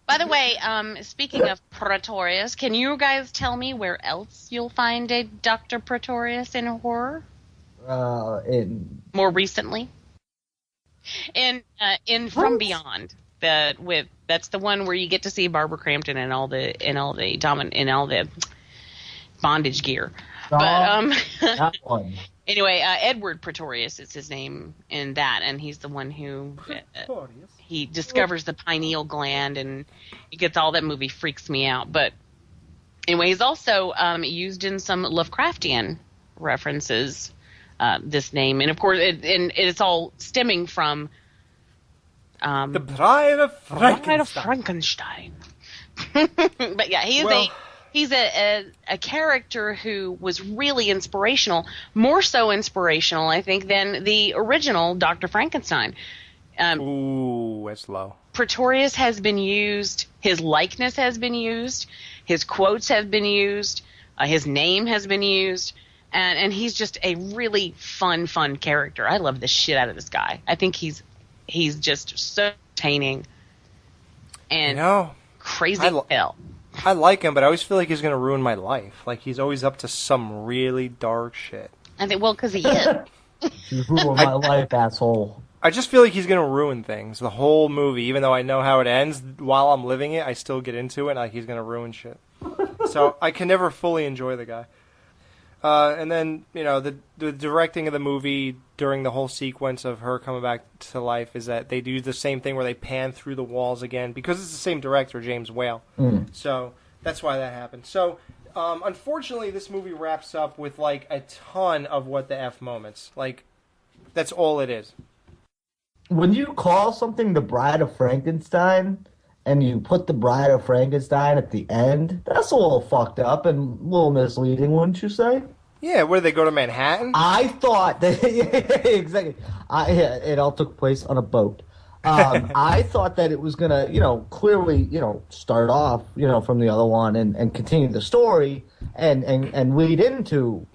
By the way, speaking of Pretorius, can you guys tell me where else you'll find a Dr. Pretorius in horror? In more recently, in From Beyond. that's the one where you get to see Barbara Crampton and all the bondage gear. But that one. Anyway, Edward Pretorius is his name in that, and he's the one who he discovers the pineal gland, and he gets all that movie freaks me out. But anyway, he's also used in some Lovecraftian references. This name, and of course, it's all stemming from the Bride of Frankenstein. But yeah, he's a character who was really inspirational, more so inspirational, I think, than the original Dr. Frankenstein. Ooh, that's low. Pretorius has been used. His likeness has been used. His quotes have been used. His name has been used. And he's just a really fun character. I love the shit out of this guy. I think he's just so entertaining and crazy hell. I like him, but I always feel like he's going to ruin my life. Like, he's always up to some really dark shit. I think, well, because he is. You ruined my life, asshole. I just feel like he's going to ruin things. The whole movie, even though I know how it ends, while I'm living it, I still get into it, like he's going to ruin shit. So I can never fully enjoy the guy. And then, the directing of the movie during the whole sequence of her coming back to life is that they do the same thing where they pan through the walls again because it's the same director, James Whale. So that's why that happened. So, unfortunately, this movie wraps up with, like, a ton of what the F moments. Like, that's all it is. When you call something the Bride of Frankenstein and you put the Bride of Frankenstein at the end, that's a little fucked up and a little misleading, wouldn't you say? Yeah, where do they go to Manhattan? I thought that exactly. It all took place on a boat. I thought that it was gonna, clearly, start off, from the other one and continue the story and lead into,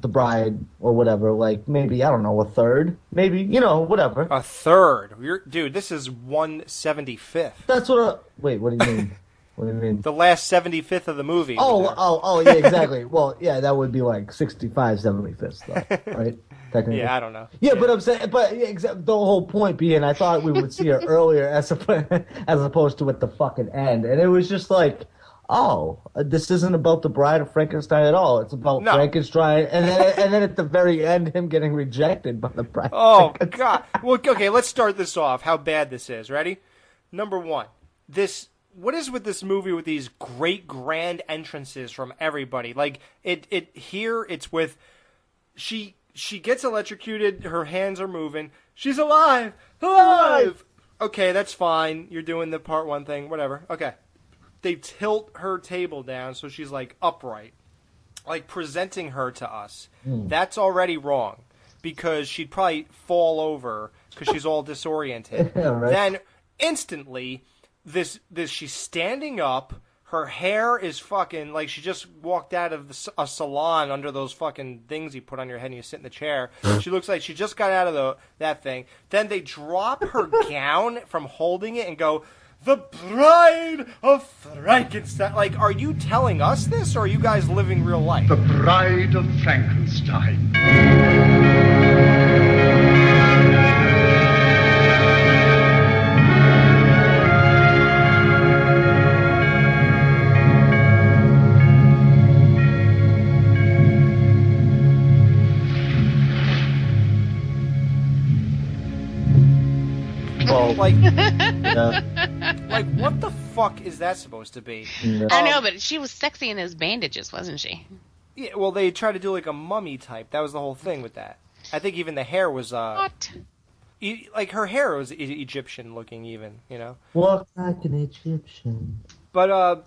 the bride or whatever. Like maybe, I don't know, a third, maybe, whatever. A third, dude. This is 1/75th. That's what. Wait, what do you mean? What do you mean? The last 75th of the movie. Oh, yeah, exactly. Well, yeah, that would be like 65, 75th, though, right? Technically. Yeah, I don't know. Yeah, but I'm saying, the whole point being, I thought we would see her earlier as opposed to at the fucking end, and it was just like, this isn't about the Bride of Frankenstein at all. It's about Frankenstein, and then at the very end, him getting rejected by the Bride. Oh God! Well, okay, let's start this off. How bad this is? Ready? Number one, what is with this movie with these great grand entrances from everybody? Like it's with she gets electrocuted, her hands are moving, she's alive. Okay, that's fine. You're doing the part one thing, whatever. Okay. They tilt her table down so she's like upright. Like presenting her to us. That's already wrong because she'd probably fall over because she's all disoriented. Yeah, right. Then instantly this she's standing up, her hair is fucking like she just walked out of a salon under those fucking things you put on your head and you sit in the chair. She looks like she just got out of that thing. Then they drop her gown from holding it and go, "The Bride of Frankenstein." Like, are you telling us this or are you guys living real life? The Bride of Frankenstein. Like, like, what the fuck is that supposed to be? I know, but she was sexy in those bandages, wasn't she? Yeah, well, they tried to do like a mummy type. That was the whole thing with that. I think even the hair was what? Like her hair was Egyptian looking, even Walk like an Egyptian. But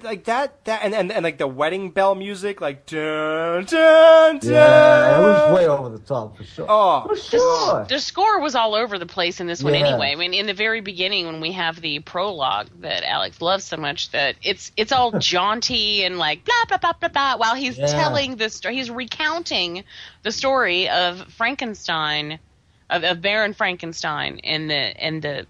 like that and like the wedding bell music, like dun dun dun. Yeah, it was way over the top for sure. Oh, for sure. The score was all over the place in this one anyway. I mean, in the very beginning when we have the prologue that Alex loves so much, that it's all jaunty and like blah blah blah blah blah. While he's telling the story, he's recounting the story of Frankenstein, of Baron Frankenstein in the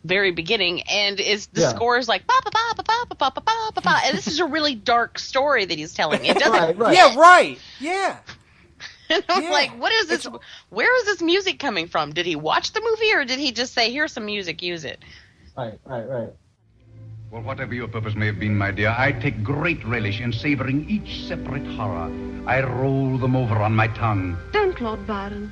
very beginning, and the score is like ba ba ba ba ba ba ba ba ba, and this is a really dark story that he's telling. It doesn't. Right. Yeah, right. Yeah. And I'm like, what is this? Where is this music coming from? Did he watch the movie, or did he just say, "Here's some music, use it"? Right. Well, whatever your purpose may have been, my dear, I take great relish in savoring each separate horror. I roll them over on my tongue. Don't, Lord Byron.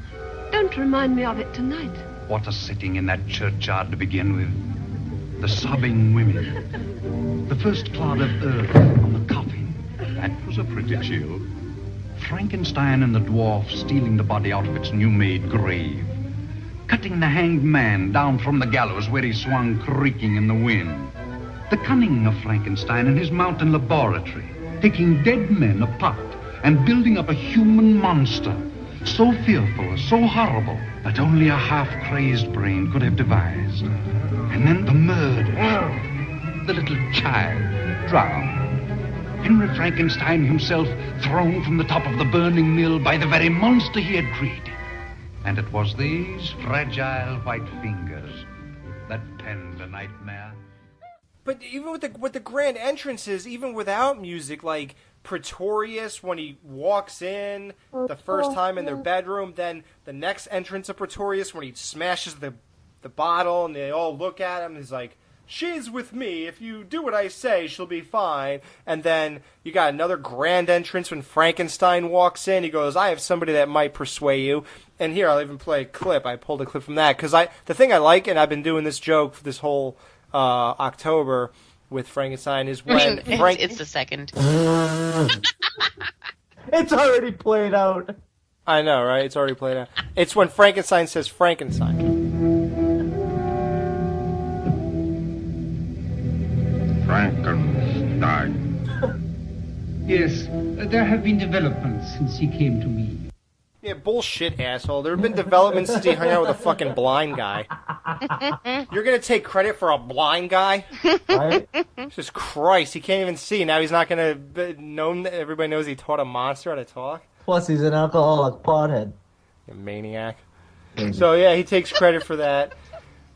Don't remind me of it tonight. What a setting in that churchyard to begin with. The sobbing women. The first clod of earth on the coffin. That was a pretty chill. Frankenstein and the dwarf stealing the body out of its new-made grave. Cutting the hanged man down from the gallows where he swung creaking in the wind. The cunning of Frankenstein in his mountain laboratory, taking dead men apart and building up a human monster, so fearful, so horrible, that only a half-crazed brain could have devised. And then the murder. The little child drowned. Henry Frankenstein himself thrown from the top of the burning mill by the very monster he had created. And it was these fragile white fingers that penned a nightmare. But even with the grand entrances, even without music, like Pretorius when he walks in the first time in their bedroom, then the next entrance of Pretorius when he smashes the bottle and they all look at him, he's like, "She's with me. If you do what I say, she'll be fine." And then you got another grand entrance when Frankenstein walks in. He goes, "I have somebody that might persuade you." And here, I'll even play a clip. I pulled a clip from that because the thing I like, and I've been doing this joke for this whole October with Frankenstein, is when it's the second. It's already played out. I know, right? It's already played out. It's when Frankenstein says Frankenstein. Frankenstein. Yes, there have been developments since he came to me. Yeah, bullshit, asshole. There have been developments since he hung out with a fucking blind guy. You're gonna take credit for a blind guy? Right? Jesus Christ, he can't even see. Now he's not gonna know that everybody knows he taught a monster how to talk? Plus, he's an alcoholic pothead. You maniac. So, yeah, he takes credit for that.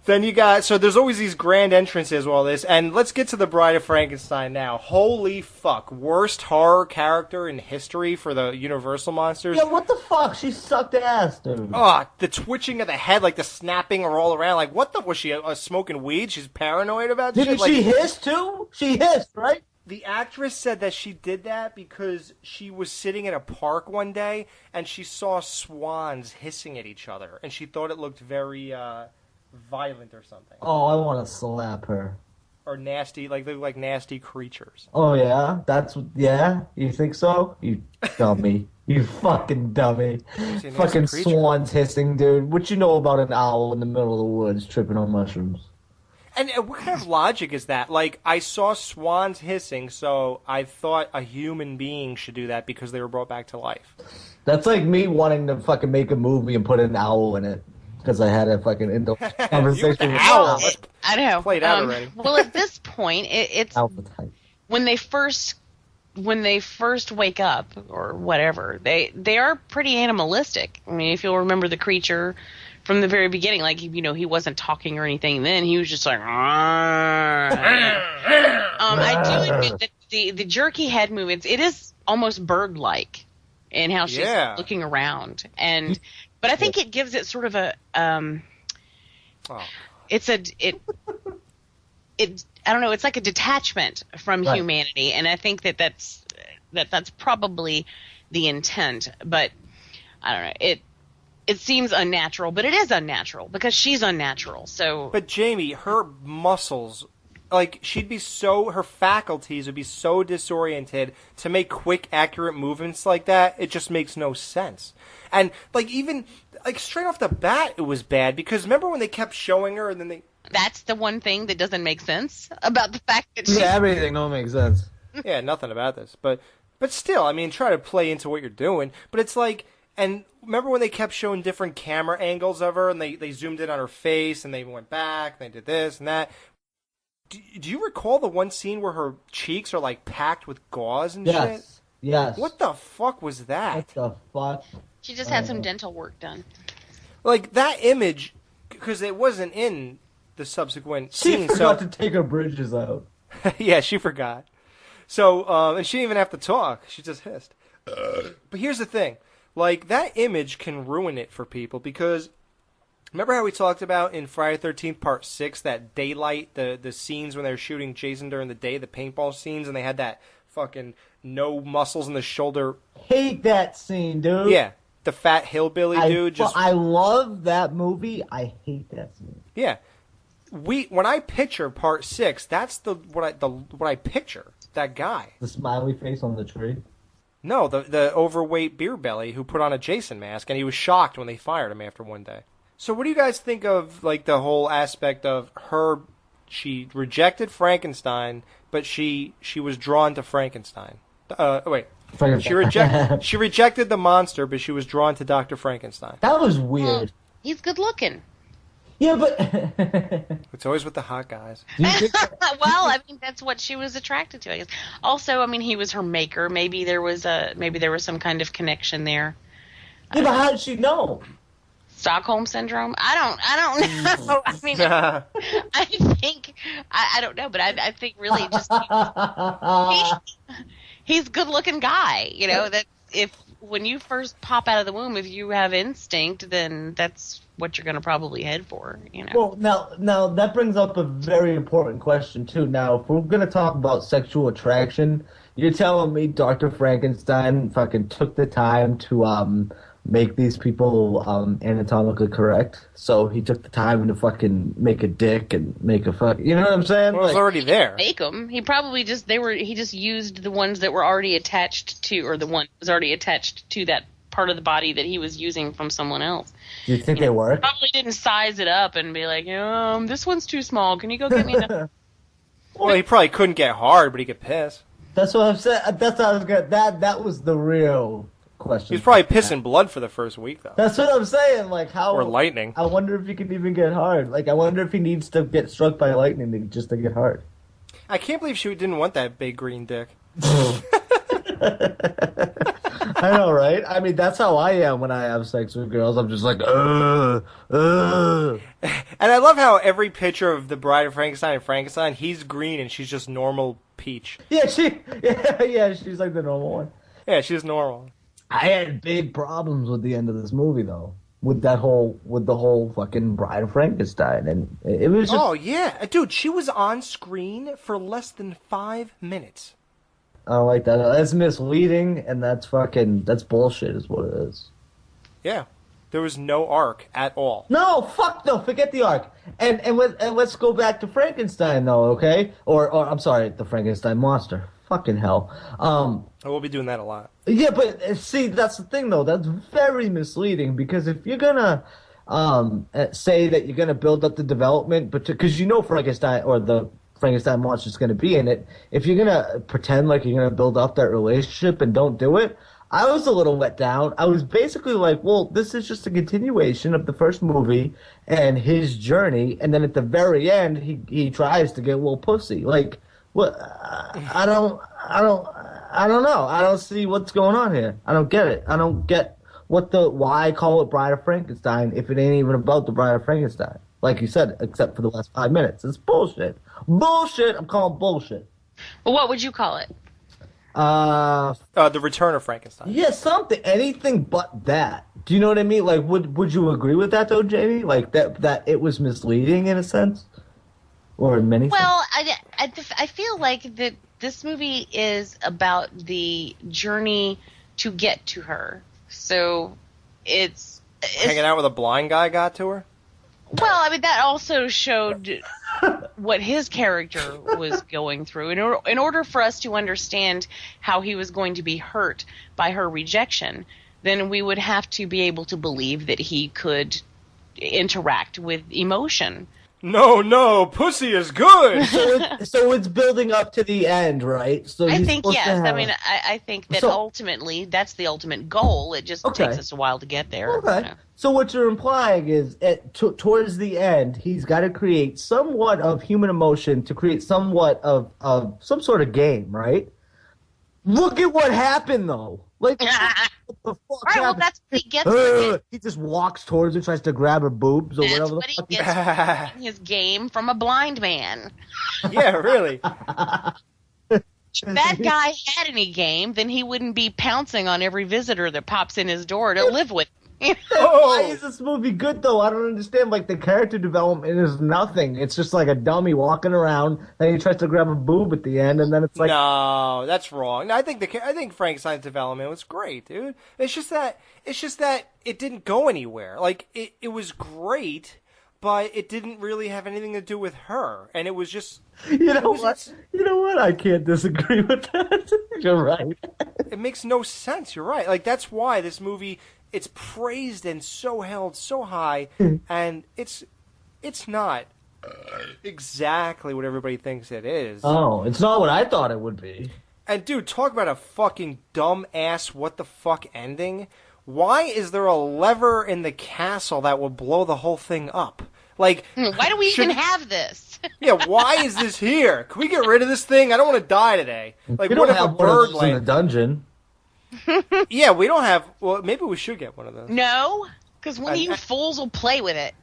Then you got, so there's always these grand entrances, all this, and let's get to the Bride of Frankenstein now. Holy fuck, worst horror character in history for the Universal monsters. Yeah, what the fuck? She sucked ass, dude. Oh, the twitching of the head, like the snapping are all around. Like, what the, was she smoking weed? She's paranoid about shit? Didn't Like, she hiss too? She hissed, right? the actress said that she did that because she was sitting in a park one day and she saw swans hissing at each other, and she thought it looked very violent or something. Oh, I want to slap her. Or nasty, like they look like nasty creatures. Oh yeah, yeah. You think so? You dummy. You fucking dummy. Fucking swans hissing, dude. What you know about an owl in the middle of the woods tripping on mushrooms? And what kind of logic is that? Like, I saw swans hissing, so I thought a human being should do that because they were brought back to life. That's like me wanting to fucking make a movie and put an owl in it. Because I had a fucking conversation with an owl. I know. Played out already. Well, at this point, it's when they first wake up or whatever, they are pretty animalistic. I mean, if you'll remember the creature from the very beginning, like, you know, he wasn't talking or anything then. He was just like, I do admit that the jerky head movements, it is almost bird-like in how she's looking around. But I think it gives it sort of a, I don't know, it's like a detachment from humanity. And I think that's probably the intent. But I don't know, it seems unnatural, but it is unnatural because she's unnatural. So, but Jamie, her muscles, like, her faculties would be so disoriented to make quick, accurate movements like that. It just makes no sense. And, like, even, like, straight off the bat, it was bad because remember when they kept showing her and then they... That's the one thing that doesn't make sense about the fact that she... Yeah, everything don't make sense. Yeah, nothing about this. But still, I mean, try to play into what you're doing. But it's like... And remember when they kept showing different camera angles of her and they zoomed in on her face and they went back and they did this and that? Do you recall the one scene where her cheeks are, like, packed with gauze and shit? Yes. What the fuck was that? What the fuck? She just had some dental work done. Like, that image, because it wasn't in the subsequent scene. She forgot to take her bridges out. Yeah, she forgot. So, and she didn't even have to talk. She just hissed. But here's the thing. Like, that image can ruin it for people because Remember how we talked about in Friday the 13th Part 6 that daylight, the scenes when they were shooting Jason during the day, the paintball scenes, and they had that fucking no muscles in the shoulder. Hate that scene, dude. Yeah, the fat hillbilly dude. I love that movie. I hate that scene. Yeah, when I picture Part 6, that's what I picture. That guy. The smiley face on the tree. No, the overweight beer belly who put on a Jason mask, and he was shocked when they fired him after one day. So what do you guys think of like the whole aspect of her? She rejected Frankenstein, but she was drawn to Frankenstein. Wait. She rejected the monster, but she was drawn to Dr. Frankenstein. That was weird. He's good looking. Yeah, but it's always with the hot guys. Well, I mean, that's what she was attracted to, I guess. Also, I mean, he was her maker. Maybe there was some kind of connection there. Yeah, but how did she know? Stockholm syndrome? I don't know. I mean, I think I don't know, but I think really just he's a good-looking guy. You know that if when you first pop out of the womb, if you have instinct, then that's what you're going to probably head for. You know. Well, now that brings up a very important question too. Now, if we're going to talk about sexual attraction, you're telling me Dr. Frankenstein fucking took the time to make these people anatomically correct. So he took the time to fucking make a dick and make a fuck. You know what I'm saying? Well, it was already there. Make them. He probably just he just used the ones that were already attached to, or the one that was already attached to that part of the body that he was using from someone else. Do you think they work? Probably didn't size it up and be like, this one's too small. Can you go get me another? Well, he probably couldn't get hard, but he could piss. That's what I'm saying. That's what I was gonna. That was the real question. He's probably pissing blood for the first week, though. That's what I'm saying. Like how? Or lightning. I wonder if he can even get hard. Like I wonder if he needs to get struck by lightning just to get hard. I can't believe she didn't want that big green dick. I know, right? I mean, that's how I am when I have sex with girls. I'm just like, And I love how every picture of the Bride of Frankenstein, he's green and she's just normal peach. Yeah, she's like the normal one. Yeah, she's normal. I had big problems with the end of this movie, though. With the whole fucking Bride of Frankenstein, and it was just... Oh yeah, dude, she was on screen for less than 5 minutes. I don't like that. That's misleading, and that's bullshit, is what it is. Yeah, there was no arc at all. No, fuck no, forget the arc. And let's go back to Frankenstein, though, okay? Or I'm sorry, the Frankenstein monster. Fucking hell. I will be doing that a lot. Yeah, but see, that's the thing, though. That's very misleading, because if you're gonna say that you're gonna build up the development, but because you know Frankenstein or the Frankenstein monster is gonna be in it, if you're gonna pretend like you're gonna build up that relationship and don't do it, I was a little let down. I was basically like, well, this is just a continuation of the first movie and his journey, and then at the very end, he tries to get a little pussy. Like, what? I don't know. I don't see what's going on here. I don't get it. I don't get why call it Bride of Frankenstein if it ain't even about the Bride of Frankenstein. Like you said, except for the last 5 minutes. It's bullshit. Bullshit. I'm calling bullshit. Well, what would you call it? The Return of Frankenstein. Yeah, something. Anything but that. Do you know what I mean? Like, would you agree with that, though, Jamie? Like, that it was misleading in a sense? Or in many sense? Well, I feel like that this movie is about the journey to get to her. So, it's hanging out with a blind guy got to her? Well, I mean, that also showed what his character was going through. In order for us to understand how he was going to be hurt by her rejection, then we would have to be able to believe that he could interact with emotion. No, pussy is good. So it's building up to the end, right? So I think yes. I mean, I think that ultimately that's the ultimate goal. It just takes us a while to get there. Okay. You know? So what you're implying is, towards the end, he's got to create somewhat of human emotion to create somewhat of some sort of game, right? Look at what happened, though. Like, what the fuck happened? Well, that's what he gets. He just walks towards her, tries to grab her boobs or whatever the fuck. He gets his game from a blind man. Yeah, really. If that guy had any game, then he wouldn't be pouncing on every visitor that pops in his door to live with him. Why is this movie good though? I don't understand. Like the character development is nothing. It's just like a dummy walking around, then he tries to grab a boob at the end, and then it's like no, that's wrong. No, I think Frankenstein's development was great, dude. It's just that it didn't go anywhere. Like it was great, but it didn't really have anything to do with her, and it was just. You know what? I can't disagree with that. You're right. It makes no sense. You're right. Like that's why this movie. It's praised and so held so high, and it's not exactly what everybody thinks it is. Oh, it's not what I thought it would be. And dude, talk about a fucking dumb ass what the fuck ending. Why is there a lever in the castle that will blow the whole thing up? Like, why do we even have this? Yeah, why is this here? Can we get rid of this thing? I don't want to die today. Like, we what don't if have a bird one in the dungeon? Yeah, we don't have. Well, maybe we should get one of those. No, because one of you fools will play with it.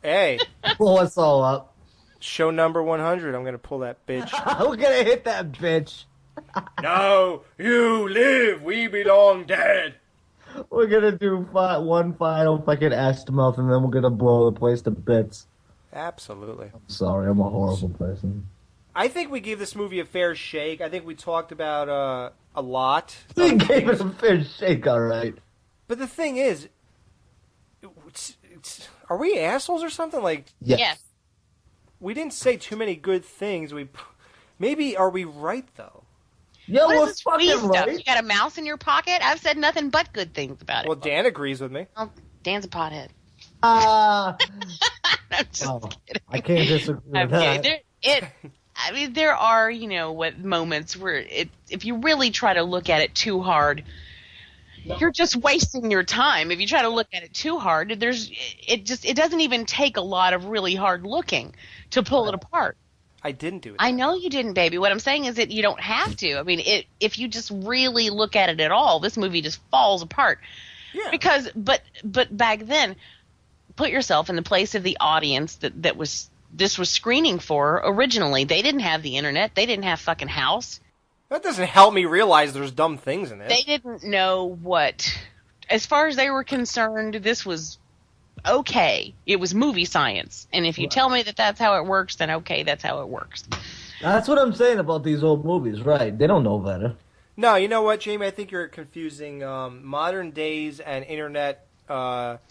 Hey, pull us all up. Show number 100. I'm gonna pull that bitch. We're gonna hit that bitch. No, you live. We belong dead. We're gonna do one final fucking estimate, and then we're gonna blow the place to bits. Absolutely. I'm sorry, I'm a horrible person. I think we gave this movie a fair shake. I think we talked about a lot. We gave it a fair shake, all right. But the thing is, are we assholes or something? Like, yes. We didn't say too many good things. Maybe are we right though? Yeah, what we're is this fucking stuff? right. You got a mouse in your pocket? I've said nothing but good things about it. Well, Dan agrees with me. Well, Dan's a pothead. I'm just kidding. I can't disagree with that. I mean, there are, moments where if you really try to look at it too hard, you're just wasting your time. If you try to look at it too hard, it doesn't even take a lot of really hard looking to pull it apart. I didn't do it. I know you didn't, baby. What I'm saying is that you don't have to. I mean, if you just really look at it at all, this movie just falls apart. Yeah. Because, but back then, put yourself in the place of the audience that this was screening for originally. They didn't have the internet. They didn't have fucking house. That doesn't help me realize there's dumb things in it. They didn't know what. As far as they were concerned, this was okay. It was movie science. And if you tell me that that's how it works, then okay, that's how it works. That's what I'm saying about these old movies, right? They don't know better. No, you know what, Jamie? I think you're confusing modern days and internet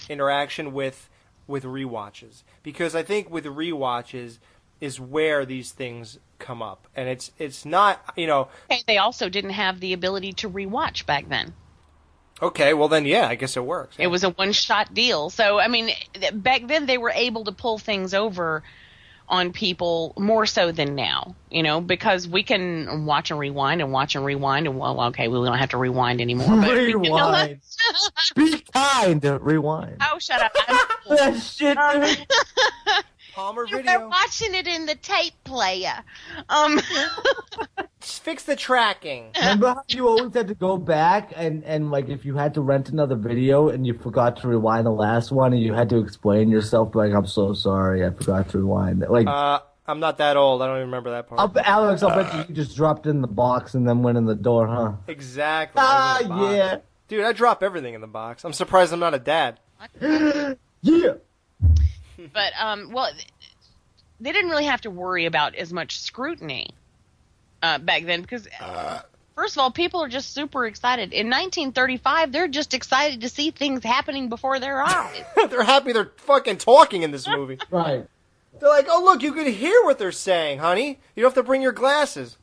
interaction with rewatches. Because I think with rewatches is where these things come up. And it's not, Okay, they also didn't have the ability to rewatch back then. Okay, well then, yeah, I guess it works. Yeah. It was a one-shot deal. So, I mean, back then they were able to pull things over on people more so than now, because we can watch and rewind, and well, okay, we don't have to rewind anymore. But rewind. Be kind. Rewind. Oh, shut up. That shit, dude. Palmer We're Video. watching it in the tape player. Fix the tracking. Remember how you always had to go back and like if you had to rent another video and you forgot to rewind the last one and you had to explain yourself like, I'm so sorry, I forgot to rewind. Like, I'm not that old. I don't even remember that part. Alex, I'll bet you just dropped in the box and then went in the door, huh? Exactly. Yeah. Dude, I drop everything in the box. I'm surprised I'm not a dad. Yeah. But, well, they didn't really have to worry about as much scrutiny back then because, first of all, people are just super excited. In 1935, they're just excited to see things happening before their eyes. They're happy they're fucking talking in this movie. Right. They're like, oh, look, you can hear what they're saying, honey. You don't have to bring your glasses.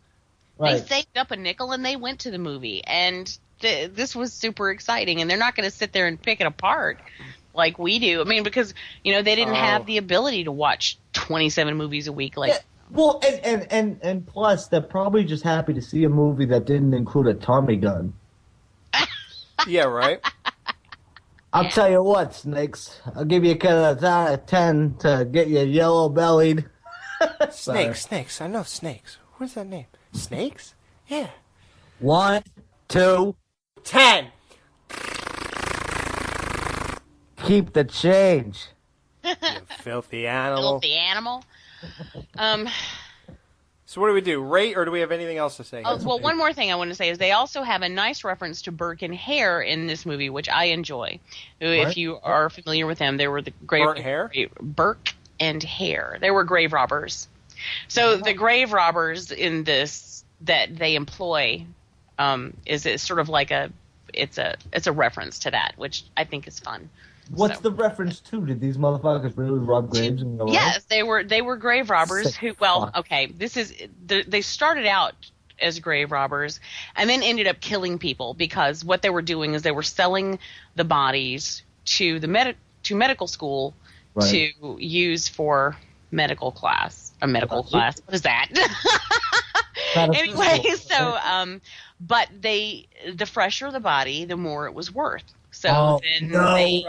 Right. They saved up a nickel and they went to the movie. And this was super exciting. And they're not going to sit there and pick it apart like we do. I mean, because, they didn't have the ability to watch 27 movies a week. Like, yeah. Well, and plus, they're probably just happy to see a movie that didn't include a Tommy gun. Yeah, right? I'll tell you what, Snakes. I'll give you a cut out of 10 to get you yellow-bellied. Snakes. I know Snakes. What's that name? Snakes? Yeah. 1, 2, 10. Keep the change. You filthy animal. Filthy animal. So what do we do? Rate, or do we have anything else to say? Oh, well, one more thing I want to say is they also have a nice reference to Burke and Hare in this movie, which I enjoy. If you are familiar with them, they were the Burke and Hare. They were grave robbers. So the grave robbers in this that they employ is sort of like it's a reference to that, which I think is fun. What's the reference to? Did these motherfuckers really rob graves and go Yes, they were grave robbers who. Well, okay, they started out as grave robbers and then ended up killing people because what they were doing is they were selling the bodies to the medical school to use for medical class. A medical class. What is that? Anyway, so but the fresher the body, the more it was worth. So they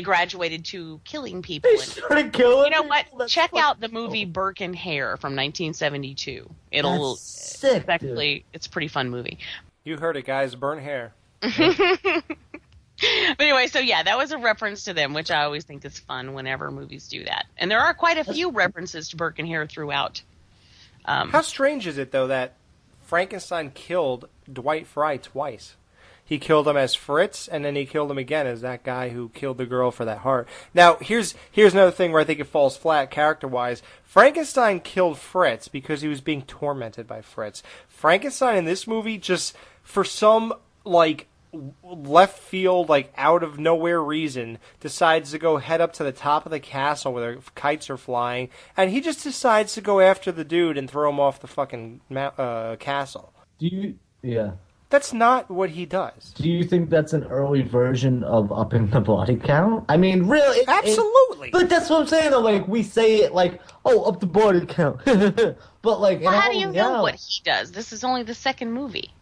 graduated to killing people. They started killing. You know what? People? Check out the movie Burke and Hare from 1972. That's sick, actually, it's a pretty fun movie. You heard it, guys. Burnt hair. But anyway, so yeah, that was a reference to them, which I always think is fun whenever movies do that. And there are quite a few references to Burke and Hare throughout. How strange is it, though, that Frankenstein killed Dwight Fry twice? He killed him as Fritz, and then he killed him again as that guy who killed the girl for that heart. Now, here's another thing where I think it falls flat character-wise. Frankenstein killed Fritz because he was being tormented by Fritz. Frankenstein in this movie just, for some, left field, out of nowhere reason, decides to go head up to the top of the castle where the kites are flying, and he just decides to go after the dude and throw him off the fucking castle. Yeah. That's not what he does. Do you think that's an early version of upping the body count? I mean, really? Absolutely. But that's what I'm saying, though. We say it up the body count. But, well, how do you know what he does? This is only the second movie.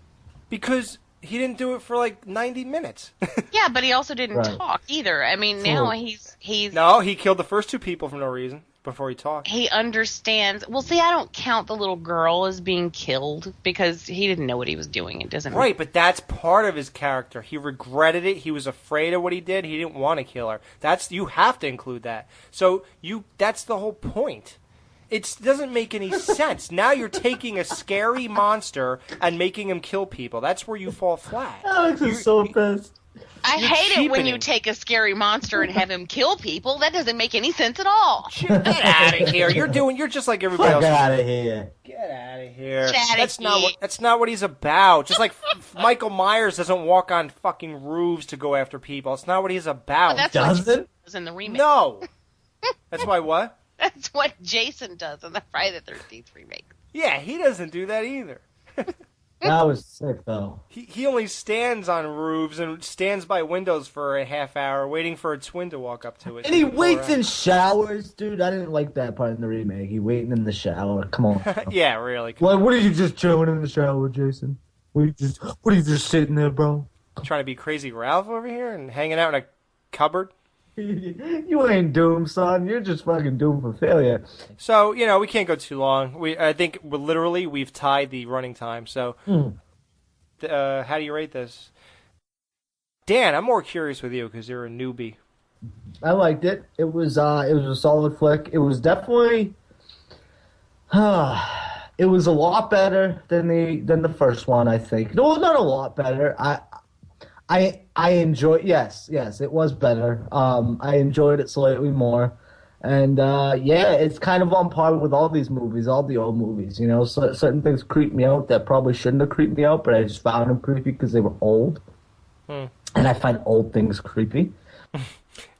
Because he didn't do it for, 90 minutes. Yeah, but he also didn't talk either. I mean, now he's... No, he killed the first two people for no reason. Before he talked. He understands. Well, see, I don't count the little girl as being killed because he didn't know what he was doing. It doesn't. Right, but that's part of his character. He regretted it. He was afraid of what he did. He didn't want to kill her. You have to include that. So that's the whole point. It doesn't make any sense. Now you're taking a scary monster and making him kill people. That's where you fall flat. Alex is so pissed. I hate it when you take a scary monster and have him kill people. That doesn't make any sense at all. Get out of here. You're just like everybody else. Get out of here. Get out of here. That's not what he's about. Just like Michael Myers doesn't walk on fucking roofs to go after people. It's not what he's about. Well, that's what he does in the remake. No. That's why what? That's what Jason does in the Friday the 13th remake. Yeah, he doesn't do that either. That was sick, though. He only stands on roofs and stands by windows for a half hour waiting for a twin to walk up to it. And he waits in showers, dude. I didn't like that part in the remake. He waiting in the shower. Come on. Yeah, really. What are you just chilling in the shower, Jason? What are you just sitting there, bro? Trying to be Crazy Ralph over here and hanging out in a cupboard? You ain't doomed, son. You're just fucking doomed for failure. So, we can't go too long. I think we've tied the running time. So, how do you rate this? Dan, I'm more curious with you because you're a newbie. I liked it. It was a solid flick. It was definitely it was a lot better than the first one, I think. No, not a lot better. I enjoyed. Yes, it was better. I enjoyed it slightly more, and it's kind of on par with all these movies, all the old movies. So, certain things creep me out that probably shouldn't have creeped me out, but I just found them creepy because they were old, and I find old things creepy.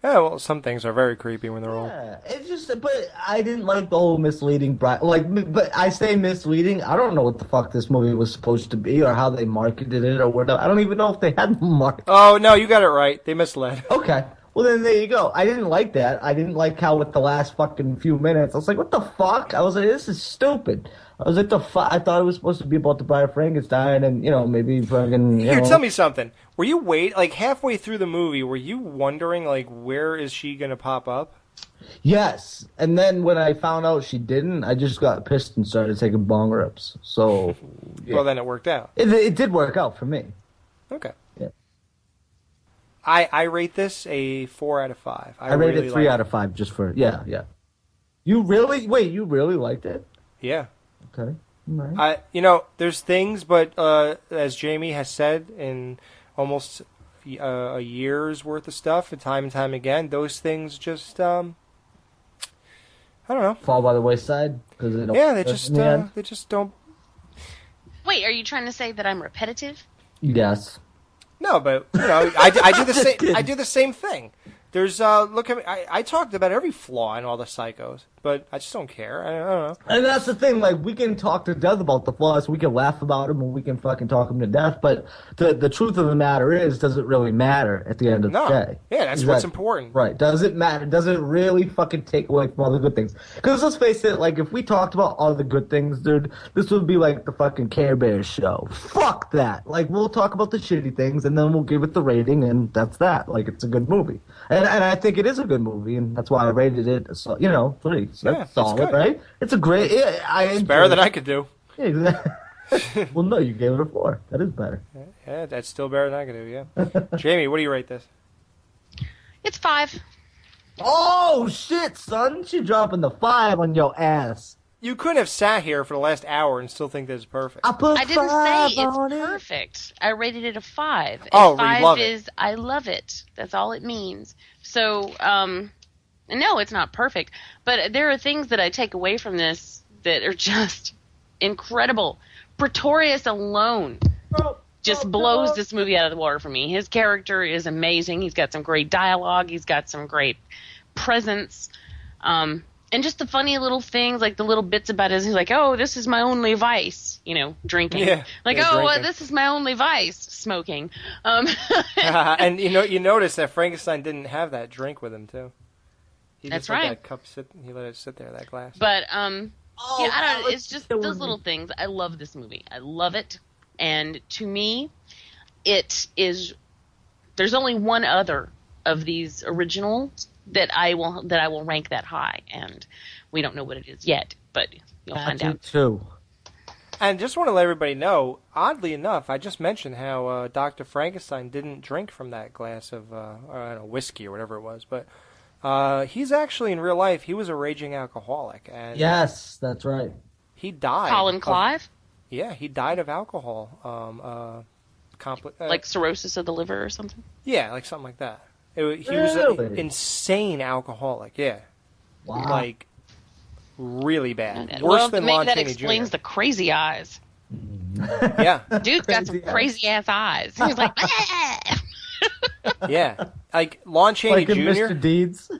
Yeah, well, some things are very creepy when they're old. It's just, but I didn't like the whole misleading, but I say misleading. I don't know what the fuck this movie was supposed to be or how they marketed it or whatever. I don't even know if they had marketing. Oh, no, you got it right. They misled. Okay. Well, then there you go. I didn't like that. I didn't like how with the last fucking few minutes, I was like, what the fuck? I was like, this is stupid. I was like, I thought it was supposed to be about the Bride of Frankenstein and, maybe fucking, Here, tell me something. Were you halfway through the movie, were you wondering, where is she going to pop up? Yes. And then when I found out she didn't, I just got pissed and started taking bong rips. So, yeah. Well, then it worked out. It did work out for me. Okay. Yeah. I rate this a 4 out of 5. I rated it 3 out of 5 just for, yeah. You really liked it? Yeah. Okay. Right. There's things, but as Jamie has said in almost a year's worth of stuff, and time again, those things just I don't know, fall by the wayside because they just don't. Wait, are you trying to say that I'm repetitive? Yes. No, but I do the same. I do the same thing. There's look at me. I talked about every flaw in all the Psychos, but I just don't care. I don't know. And that's the thing. Like, we can talk to death about the flaws. We can laugh about them, and we can fucking talk them to death. But the truth of the matter is, does it really matter at the end of the day? Yeah, that's what's important. Right? Does it matter? Does it really fucking take away from all the good things? Because let's face it. Like, if we talked about all the good things, dude, this would be like the fucking Care Bears show. Fuck that. Like, we'll talk about the shitty things, and then we'll give it the rating, and that's that. Like, it's a good movie. And I think it is a good movie, and that's why I rated it, 3. So that's solid, right? It's a great... It's better than I could do. Yeah, exactly. Well, no, you gave it a 4. That is better. Yeah, that's still better than I could do, yeah. Jamie, what do you rate this? It's 5. Oh, shit, son. She's dropping the 5 on your ass. You couldn't have sat here for the last hour and still think this is perfect. I didn't say it's perfect. I rated it a 5. Oh, 5 you love is it. I love it. That's all it means. So, no, it's not perfect. But there are things that I take away from this that are just incredible. Pretorius alone just blows this movie out of the water for me. His character is amazing. He's got some great dialogue. He's got some great presence. And just the funny little things, like the little bits about he's like, oh, this is my only vice, drinking. Yeah, drinking. This is my only vice, smoking. And you notice that Frankenstein didn't have that drink with him too. He That's just let right. that cup sit. He let it sit there, that glass. But I don't know. It's just those little things. I love this movie. I love it, and to me, it is. There's only one other of these originals that I will rank that high, and we don't know what it is yet, but you'll find out. Too. And just want to let everybody know, oddly enough, I just mentioned how Dr. Frankenstein didn't drink from that glass of whiskey or whatever it was, but he's actually, in real life, he was a raging alcoholic. And yes, that's right. He died. Colin Clive? Yeah, he died of alcohol. Like cirrhosis of the liver or something? Yeah, like something like that. He was an insane alcoholic, yeah. Wow. Like, really bad. Worse than Lon that Chaney explains Jr. the crazy eyes. Yeah. Dude's got some crazy-ass eyes. He's like, yeah. Like, Lon Chaney like Jr. Mr. Deeds.